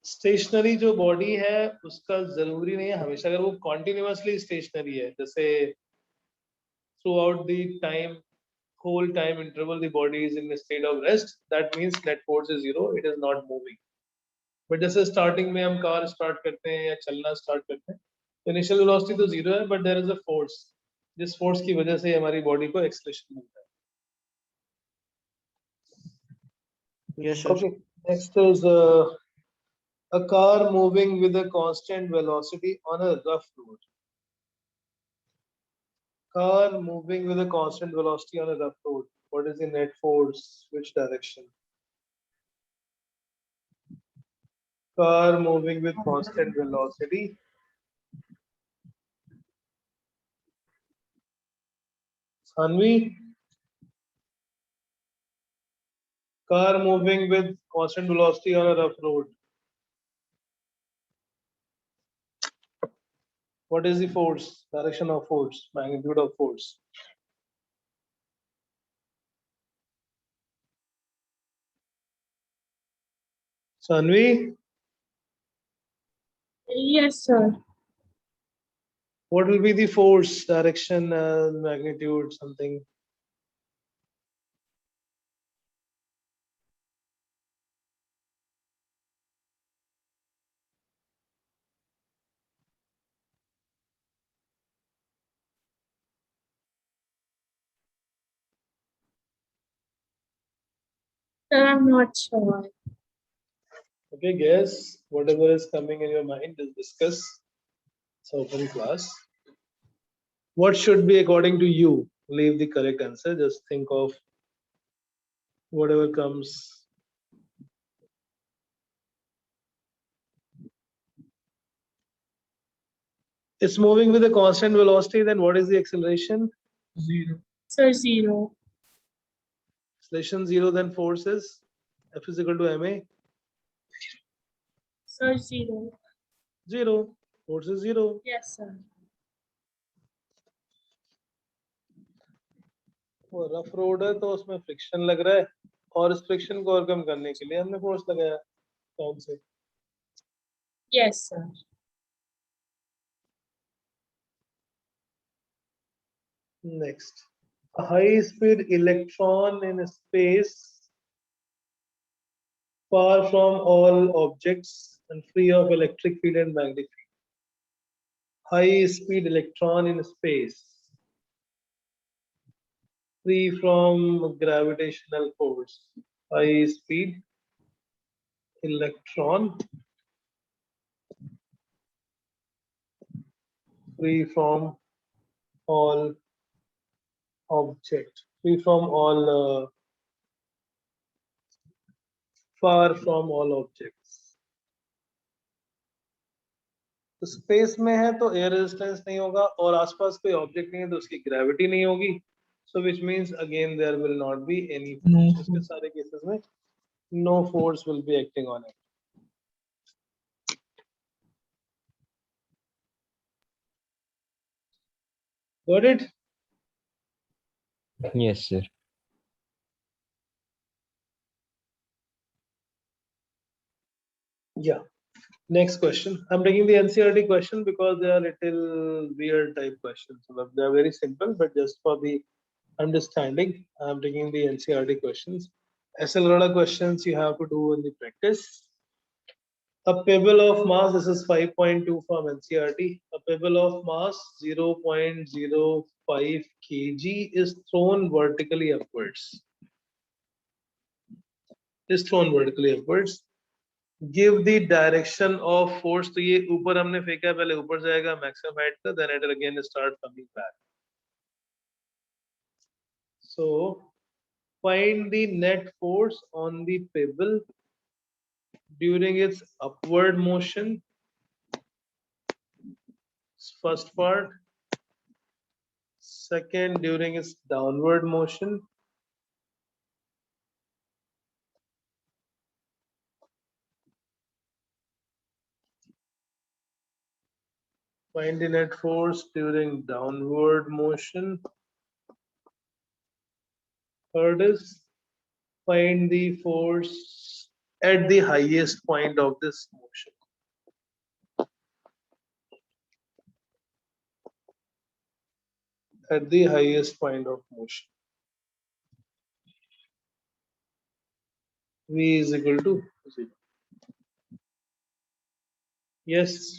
Speaker 1: स्टेशनरी जो बॉडी है उसका जरूरी नहीं है हमेशा. अगर वो कॉन्टिन्यूअसली स्टेशनरी है, जैसे through out the time, whole time interval the body is in a state of rest, that means net force is zero, it is not moving. but जैसे स्टार्टिंग में हम कार स्टार्ट करते हैं या चलना start करते हैं तो इनिशियल वेलोसिटी तो जीरो है, but there is a force, जिस फोर्स की वजह से हमारी बॉडी को एक्सेलरेशन मिलता है.
Speaker 3: Yes sir.
Speaker 1: Okay, next is a car moving with a constant velocity on a rough road. Car moving with a constant velocity on a rough road. What is the net force? Which direction? Car moving with constant velocity. Sanvi? Car moving with constant velocity on a rough road. What is the force? Direction of force, magnitude of force. Sanvi,
Speaker 6: Yes, sir.
Speaker 1: what will be the force, direction, magnitude, something?
Speaker 6: Sir, I'm not sure.
Speaker 1: Okay, guess whatever is coming in your mind is discuss. It's open class. What should be according to you? Leave the correct answer. Just think of whatever comes. It's moving with a constant velocity. Then what is the acceleration?
Speaker 2: 0.
Speaker 6: Sir, 0.
Speaker 1: Acceleration 0. Then force is F is equal to ma.
Speaker 6: Sir, 0.
Speaker 1: 0. Force is 0.
Speaker 6: Yes, sir.
Speaker 1: वो rough road है तो उसमें friction लग रहा है और इस friction को ओवरकम करने के लिए हमने फोर्स लगाया कौन से
Speaker 6: Yes, sir.
Speaker 1: Next high speed electron in space far from all objects and free of electric field and magnetic field. High speed electron in space free from gravitational force. High speed electron free from all object, free from all far from all objects. तो space में है तो air resistance नहीं होगा और आसपास कोई object नहीं है तो उसकी ग्रेविटी नहीं होगी so which means again there will not be any
Speaker 2: No
Speaker 1: इसके
Speaker 2: force.
Speaker 1: सारे केसेस में no force will be acting on it got it
Speaker 7: Yes, sir.
Speaker 1: Yeah. Next question. I'm taking the NCERT question because they are little weird type questions. They are very simple, but just for the understanding, I'm taking the NCERT questions. SLRada questions you have to do in the practice. A pebble of mass, this is 5.2 from NCERT. A pebble of mass 0.05 kg is thrown vertically upwards. Is thrown vertically upwards. Give the direction of force. तो ये ऊपर हमने फेंका पहले ऊपर जाएगा maximum height का then it will again start coming back. So find the net force on the pebble during its upward motion. First part. Second, during its downward motion. Find the net force during downward motion. Third is find the force at the highest point of this motion. At the highest point of motion. V is equal to 0. Yes.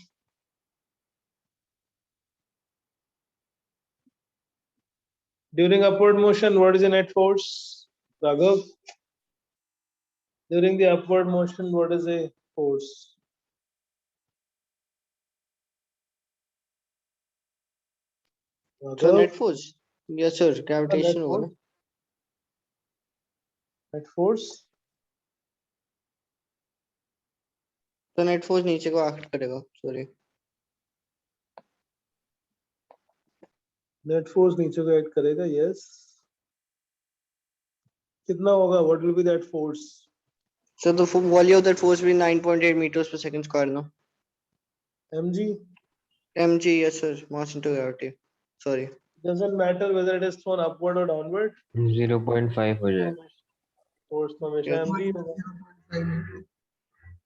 Speaker 1: During upward motion, what is the net force? Raghav? During the upward motion, what is the force?
Speaker 3: So
Speaker 1: Raghav,
Speaker 3: net force. Yes sir, gravitation होगा ना.
Speaker 1: net force.
Speaker 3: तो net force नीचे को act करेगा. Sorry.
Speaker 1: Net force नीचे को act करेगा. Yes. कितना होगा? What will be that force?
Speaker 3: So the volume of that force will be 9.8 meters per second square now.
Speaker 1: mg.
Speaker 3: mg, yes sir, mass into gravity. Sorry.
Speaker 1: Doesn't matter whether it is thrown upward or downward.
Speaker 7: 0.5 हो जाएगा.
Speaker 1: Force तो हमेशा
Speaker 3: Yes.
Speaker 1: mg होगा.
Speaker 4: 0.5 meters.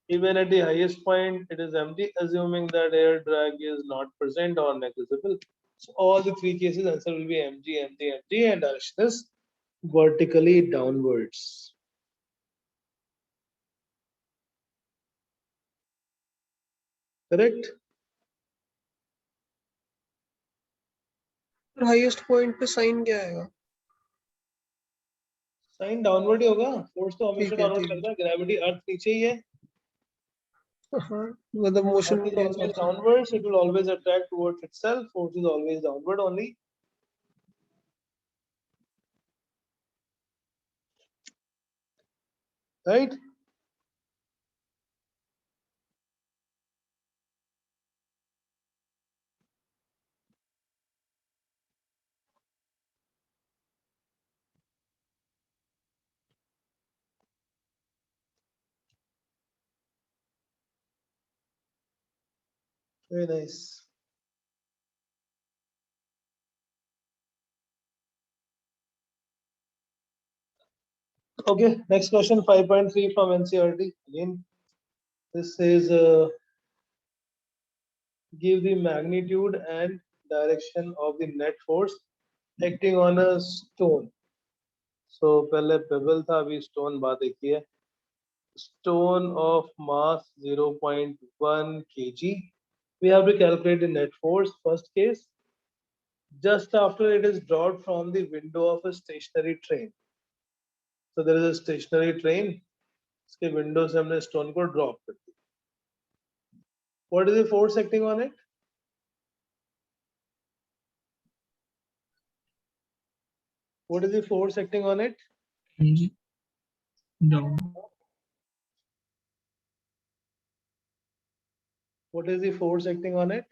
Speaker 1: Even at the highest point, it is mg, assuming that air drag is not present or negligible. So all the three cases, answer will be mg, mg, mg, and direction is vertically downwards. Correct?
Speaker 4: और highest point पे sign क्या आएगा?
Speaker 1: Sign downward ही होगा. Force तो हमेशा
Speaker 4: ठीक है,
Speaker 1: downward
Speaker 4: ठीक है.
Speaker 1: करता है. ग्रेविटी अर्थ नीचे ही है.
Speaker 4: हाँ, मतलब motion
Speaker 1: Earth is
Speaker 4: के
Speaker 1: always
Speaker 4: हिसाब से.
Speaker 1: downwards. It will always attract towards itself. Force is always downward only. Right? Very nice. Okay, next question 5.3 from NCERT. Again, this says give the magnitude and direction of the net force acting on a stone. So पहले pebble था, अभी stone बात एक ही है. Stone of mass 0.1 kg. We have to calculate the net force. First case, just after it is dropped from the window of a stationary train. So there is a stationary train. इसके window से हमने stone को drop कर दिया. What is the force acting on it? What is the force acting on it?
Speaker 2: mg down.
Speaker 1: What is the force acting on it?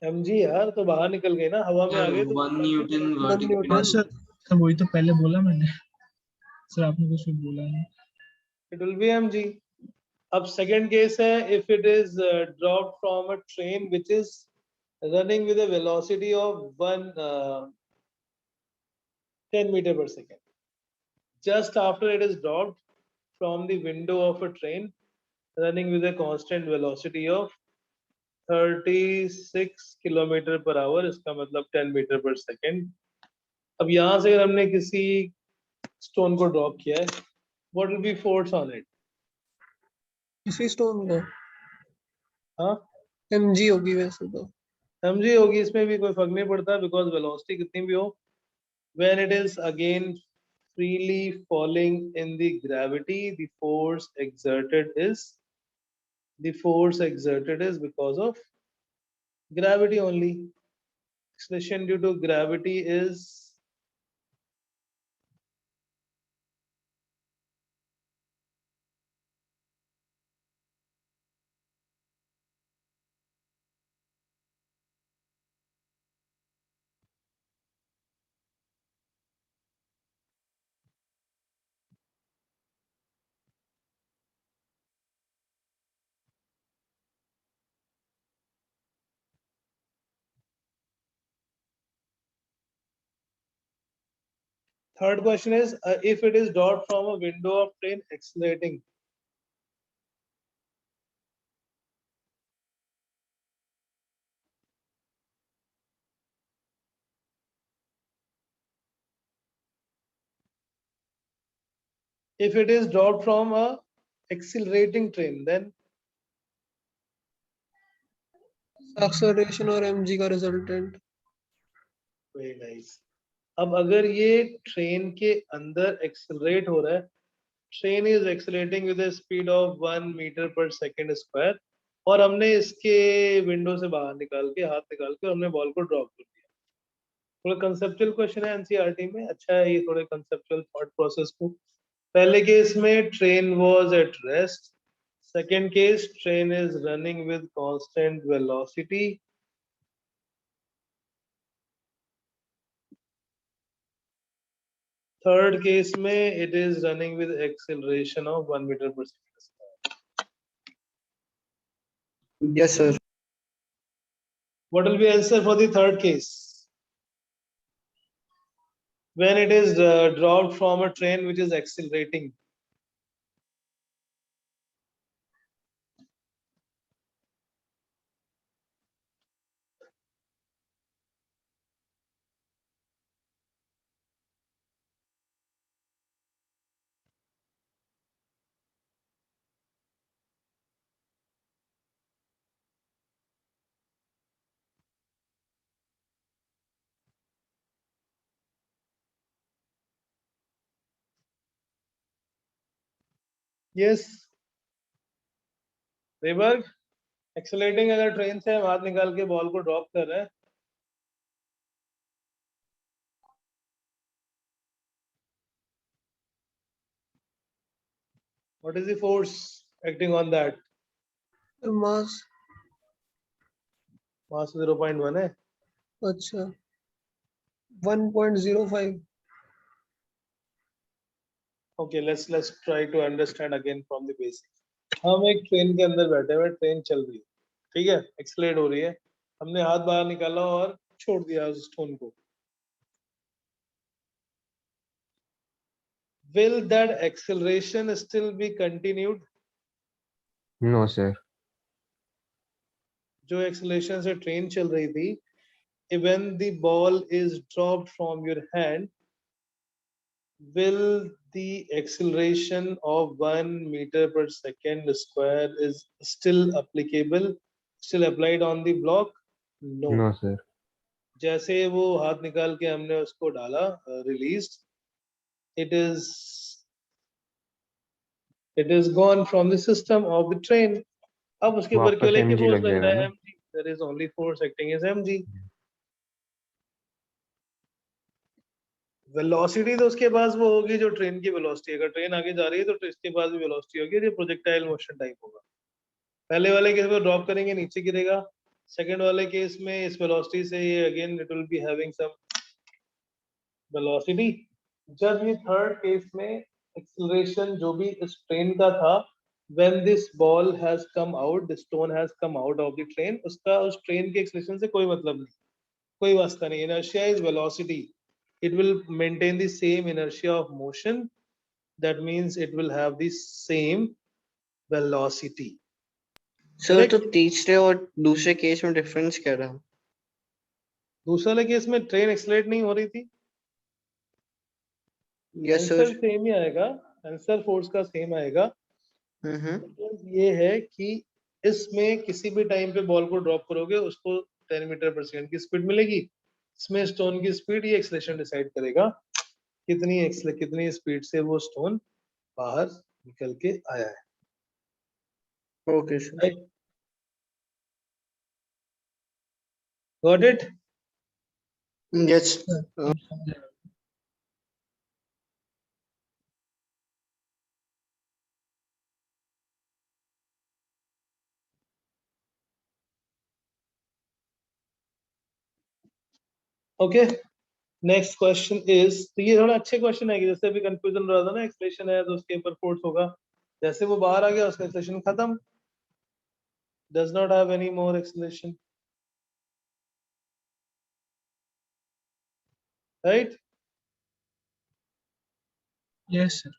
Speaker 1: mg यार, तो बाहर निकल गई ना, हवा में आ गए तो
Speaker 5: 1 Newton
Speaker 4: 1
Speaker 5: vertical.
Speaker 2: हाँ
Speaker 4: Newton.
Speaker 2: सर, तो वही तो पहले बोला मैंने. सर आपने कुछ भी बोला नहीं.
Speaker 1: it will be mg. अब second case है, if it is dropped from a train which is running with a velocity of 10 meter per second. Just after it is dropped from the window of a train running with a constant velocity of 36 kilometre per hour, इसका मतलब 10 metre per second. अब यहाँ से अगर हमने किसी stone को drop किया है, what will be force on it?
Speaker 4: इसी stone को
Speaker 1: हाँ,
Speaker 4: mg होगी वैसे तो.
Speaker 1: mg होगी, इसमें भी कोई फर्क नहीं पड़ता, because velocity कितनी भी हो, when it is again freely falling in the gravity, the force exerted is because of gravity only. Acceleration due to gravity is third question is if it is dropped from a window of train accelerating. If it is dropped from a accelerating train, then
Speaker 4: acceleration और mg का resultant.
Speaker 1: Very nice. अब अगर ये train के अंदर accelerate हो रहा है, train is accelerating with a speed of 1 metre पर सेकंड स्क्वायर, और हमने इसके विंडो से बाहर निकाल के, हाथ निकाल के हमने बॉल को ड्रॉप कर दिया। थोड़ा कंसेप्चुअल क्वेश्चन है एनसीईआरटी में, अच्छा है ये थोड़े कंसेप्चुअल थॉट प्रोसेस को। पहले केस में train was at rest, second case train is running with constant velocity, third case में it is running with acceleration of 1 metre पर second.
Speaker 3: Yes, sir.
Speaker 1: What will be answer for the third case? When it is dropped from a train which is accelerating. Yes. Reberg, accelerating अगर train से हम हाथ निकाल के ball को drop कर रहे हैं, what is the force acting on that?
Speaker 4: मास
Speaker 1: मास 0.1 है।
Speaker 4: अच्छा 1.05।
Speaker 1: Okay, let's try to understand again from the basics. हम एक ट्रेन के अंदर बैठे हुए, ट्रेन चल रही है, ठीक है, एक्सेलरेट हो रही है, हमने हाथ बाहर निकाला और छोड़ दिया उस स्टोन को। Will that acceleration still be continued?
Speaker 7: No, sir.
Speaker 1: जो एक्सेलरेशन से ट्रेन चल रही थी, when the ball is dropped from your hand, will the acceleration of 1 meter per second square is still applicable, still applied on the block? No.
Speaker 7: No, sir.
Speaker 1: जैसे वो हाथ निकाल के हमने उसको डाला, released, it is gone from the system of the train. अब उसके ऊपर क्यों
Speaker 7: वापस
Speaker 1: लेके
Speaker 7: mg
Speaker 1: फोर्स
Speaker 7: लग
Speaker 1: लग
Speaker 7: जाएगा
Speaker 1: रहा है?
Speaker 7: ना?
Speaker 1: mg, there is only force acting as mg. Velocity तो उसके पास वो होगी जो ट्रेन की वेलोसिटी, अगर ट्रेन आगे जा रही है तो इसके पास भी वेलोसिटी होगी, जो प्रोजेक्टाइल मोशन टाइप होगा। पहले वाले केस में ड्रॉप करेंगे नीचे गिरेगा, सेकंड वाले केस में इस वेलोसिटी से ये again it will be having some velocity. जब ये थर्ड केस में एक्सेलरेशन जो भी इस ट्रेन का था, when this ball has come out, the stone has come out of the train, उसका उस ट्रेन के एक्सेलरेशन से कोई मतलब नहीं, कोई वास्ता नहीं। inertia is velocity, it will maintain the same inertia of motion, that means it will have the same velocity.
Speaker 3: Sir तो
Speaker 1: Correct?
Speaker 3: तीसरे और दूसरे केस में डिफरेंस क्या रहा?
Speaker 1: दूसरे वाले केस में ट्रेन एक्सेलरेट नहीं हो रही थी,
Speaker 3: यस
Speaker 1: आंसर
Speaker 3: सर।
Speaker 1: सेम ही आएगा, आंसर फोर्स का सेम आएगा। ये है कि इसमें किसी भी टाइम पे बॉल को ड्रॉप करोगे उसको 10 मीटर पर सेकंड की स्पीड मिलेगी, इसमें स्टोन की स्पीड ये एक्सेलरेशन डिसाइड करेगा कितनी स्पीड से वो स्टोन बाहर निकल के आया है।
Speaker 3: Okay sir.
Speaker 1: Got it?
Speaker 3: Yes.
Speaker 1: Okay, next question is, तो ये थोड़ा अच्छे क्वेश्चन है कि जैसे अभी कंफ्यूजन रहा था ना, एक्सेलरेशन है तो उसके ऊपर फोर्स होगा, जैसे वो बाहर आ गया उसका एक्सेलरेशन खत्म, does not have any more acceleration, right?
Speaker 2: Yes, sir.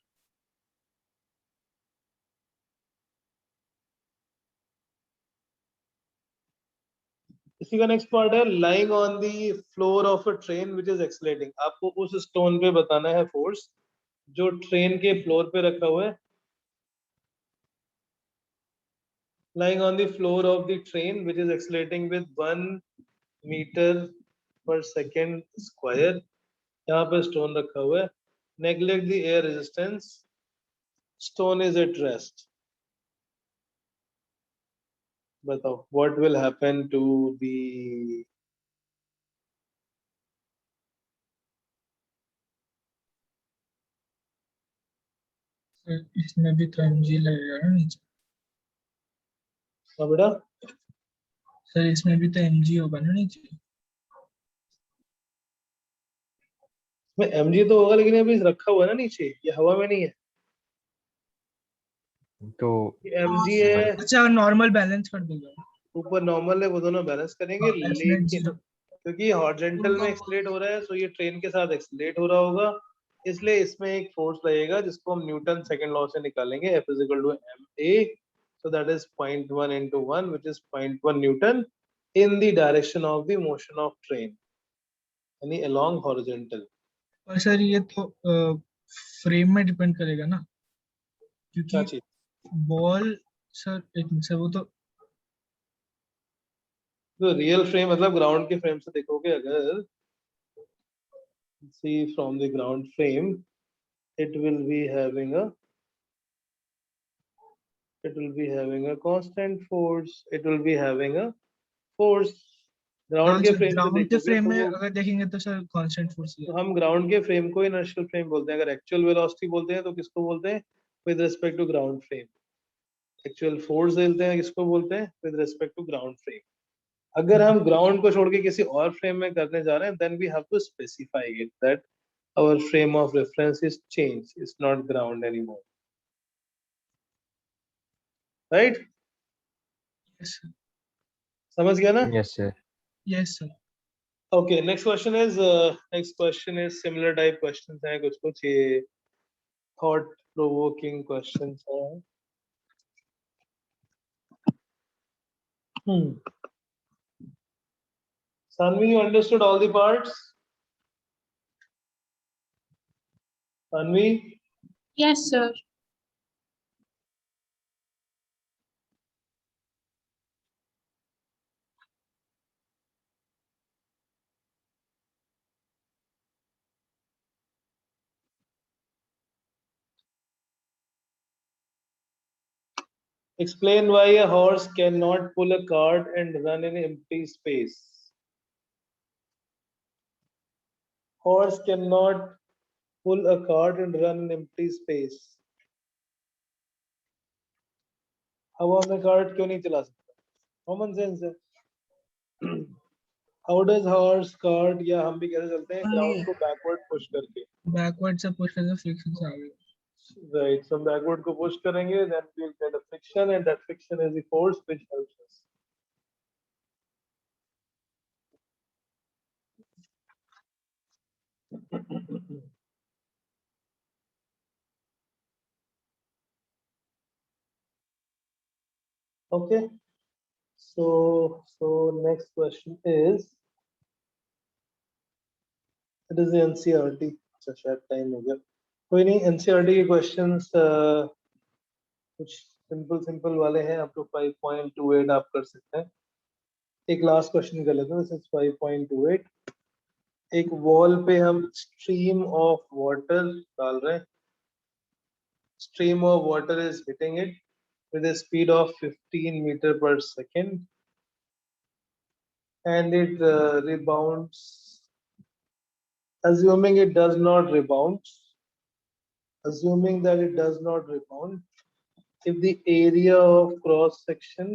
Speaker 1: इसी का नेक्स्ट पार्ट है lying on the floor of a train which is accelerating. आपको उस स्टोन पे बताना है फोर्स जो ट्रेन के फ्लोर पे रखा हुआ है, lying on the floor of the train which is accelerating with 1 meter per second square. यहाँ पे stone रखा हुआ है. Neglect the air resistance. Stone is at rest. बताओ what will happen to the
Speaker 2: sir इसमें भी तो mg लगेगा ना नीचे.
Speaker 1: हाँ बेटा
Speaker 2: सर इसमें भी तो mg होगा ना नीचे.
Speaker 1: में mg तो होगा लेकिन अभी रखा हुआ है ना नीचे, ये हवा में नहीं है.
Speaker 7: तो
Speaker 1: ये mg है,
Speaker 2: अच्छा नॉर्मल बैलेंस कर दूंगा.
Speaker 1: ऊपर नॉर्मल है, वो दोनों बैलेंस करेंगे.
Speaker 2: हाँ, एक्सीलेट
Speaker 1: लेकिन
Speaker 2: जीरो.
Speaker 1: क्योंकि हॉरिजॉन्टल में एक्सीलरेट हो रहा है, सो ये ट्रेन के साथ एक्सीलरेट हो रहा होगा, इसलिए इसमें एक फोर्स लगेगा जिसको हम न्यूटन सेकंड लॉ से निकालेंगे. F is equal to ma, so that is 0.1 into 1 which is 0.1 Newton in the direction of the motion of train, यानी along horizontal.
Speaker 2: और सर ये तो फ्रेम में डिपेंड करेगा ना,
Speaker 1: क्या
Speaker 2: क्योंकि
Speaker 1: चीज?
Speaker 2: बॉल सर एक मिनट सर वो तो
Speaker 1: तो रियल फ्रेम मतलब ग्राउंड के फ्रेम से देखोगे अगर, see from the ground frame, it will be having a constant force, it will be having a force. Ground के फ्रेम से
Speaker 2: ग्राउंड के
Speaker 1: देखोगे
Speaker 2: फ्रेम
Speaker 1: तो
Speaker 2: में
Speaker 1: वो,
Speaker 2: अगर देखेंगे तो सर कांस्टेंट फोर्स
Speaker 1: तो हम ग्राउंड के फ्रेम को इनर्शियल फ्रेम बोलते हैं. अगर एक्चुअल वेलोसिटी बोलते हैं तो किसको बोलते हैं? With respect to ground frame. Actual force बोलते हैं किसको बोलते हैं? With respect to ground frame. अगर हम ग्राउंड को छोड़ के किसी और फ्रेम में करने जा रहे हैं, then we have to specify it that our frame of reference is change, it's not ground anymore. Right?
Speaker 2: Yes sir.
Speaker 1: समझ गया ना?
Speaker 7: yes sir.
Speaker 2: Yes sir.
Speaker 1: Okay, next question is similar type questions हैं, कुछ ये thought provoking questions हैं. Sanvi, you understood all the parts? Sanvi,
Speaker 6: Yes, sir.
Speaker 1: explain why a horse cannot pull a cart and run in empty space. Horse cannot pull a cart and run in empty space. हवा में cart क्यों नहीं चला सकता? Common sense है. How does horse cart, या हम भी कैसे चलते हैं, ग्राउंड को बैकवर्ड पुश करके.
Speaker 2: बैकवर्ड से पुश करके फ्रिक्शन से आगे.
Speaker 1: Right, so backward को push करेंगे, then we'll get a friction, and that friction is the force which helps us. Okay, so next question is, it is the NCERT. अच्छा शायद time हो गया, कोई नहीं. NCERT के questions कुछ सिंपल वाले हैं, up to 5.28 आप कर सकते हैं. एक लास्ट क्वेश्चन कर लेते हैं. This is 5.28. एक वॉल पे हम स्ट्रीम ऑफ वाटर डाल रहे हैं. Stream of water is hitting it with a speed of 15 meter per second, and it rebounds. Assuming it does not rebound, assuming that it does not rebound, if the area of cross section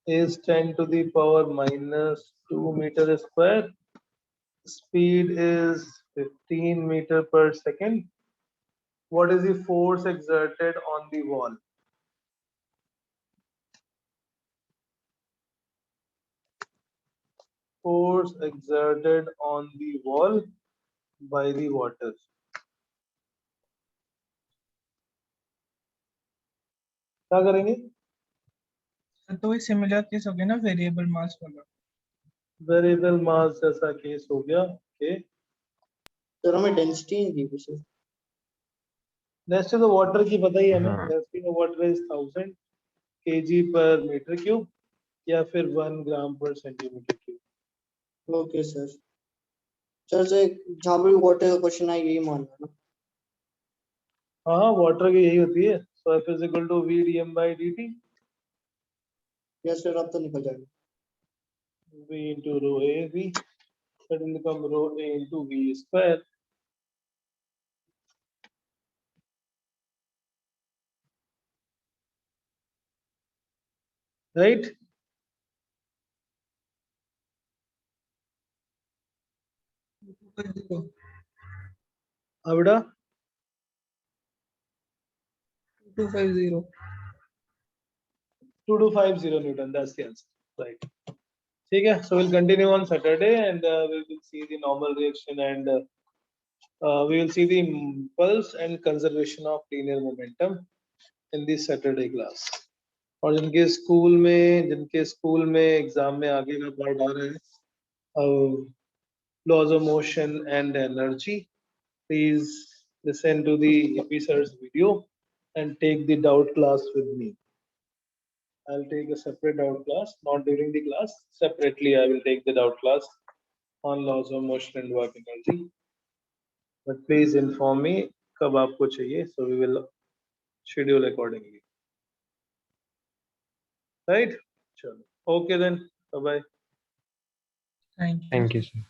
Speaker 1: is 10 to the power minus 2 meter square, speed is 15 meter per second, what is the force exerted on the wall? Force exerted on the wall by the water. क्या करेंगे?
Speaker 2: तो वही similar case हो गया ना variable मास वाला.
Speaker 1: Variable मास जैसा case हो गया. ओके,
Speaker 3: सर हमें डेंसिटी नहीं दी कुछ.
Speaker 1: डेंसिटी तो वाटर की पता ही है हमें.
Speaker 7: हाँ.
Speaker 1: Density of water is 1000. kg per meter cube या फिर 1 ग्राम पर centimetre cube.
Speaker 3: Okay sir. Sir से जहाँ पर वाटर का क्वेश्चन है यही मानना ना।
Speaker 1: हाँ वाटर की यही होती है। सो F is equal to V dm by dt,
Speaker 3: yes sir अब तो निकल जाएगा।
Speaker 1: V into rho A V, that will become rho A into V square. Right? Avida?
Speaker 4: 250.
Speaker 1: 2250 Newton, that's the answer. Right. ठीक है, so we'll continue on Saturday and we will see the normal reaction and we will see the pulse and conservation of linear momentum in the Saturday class. और जिनके school में exam में आगे का part आ रहा है laws of motion and energy, please listen to the episode's video and take the doubt class with me. I'll take a separate doubt class, not during the class. Separately, I will take the doubt class on laws of motion and work energy. But please inform me कब आपको चाहिए, so we will schedule accordingly. Right? Chalo. Okay then. Bye bye.
Speaker 2: Thank you.
Speaker 7: Thank you, sir.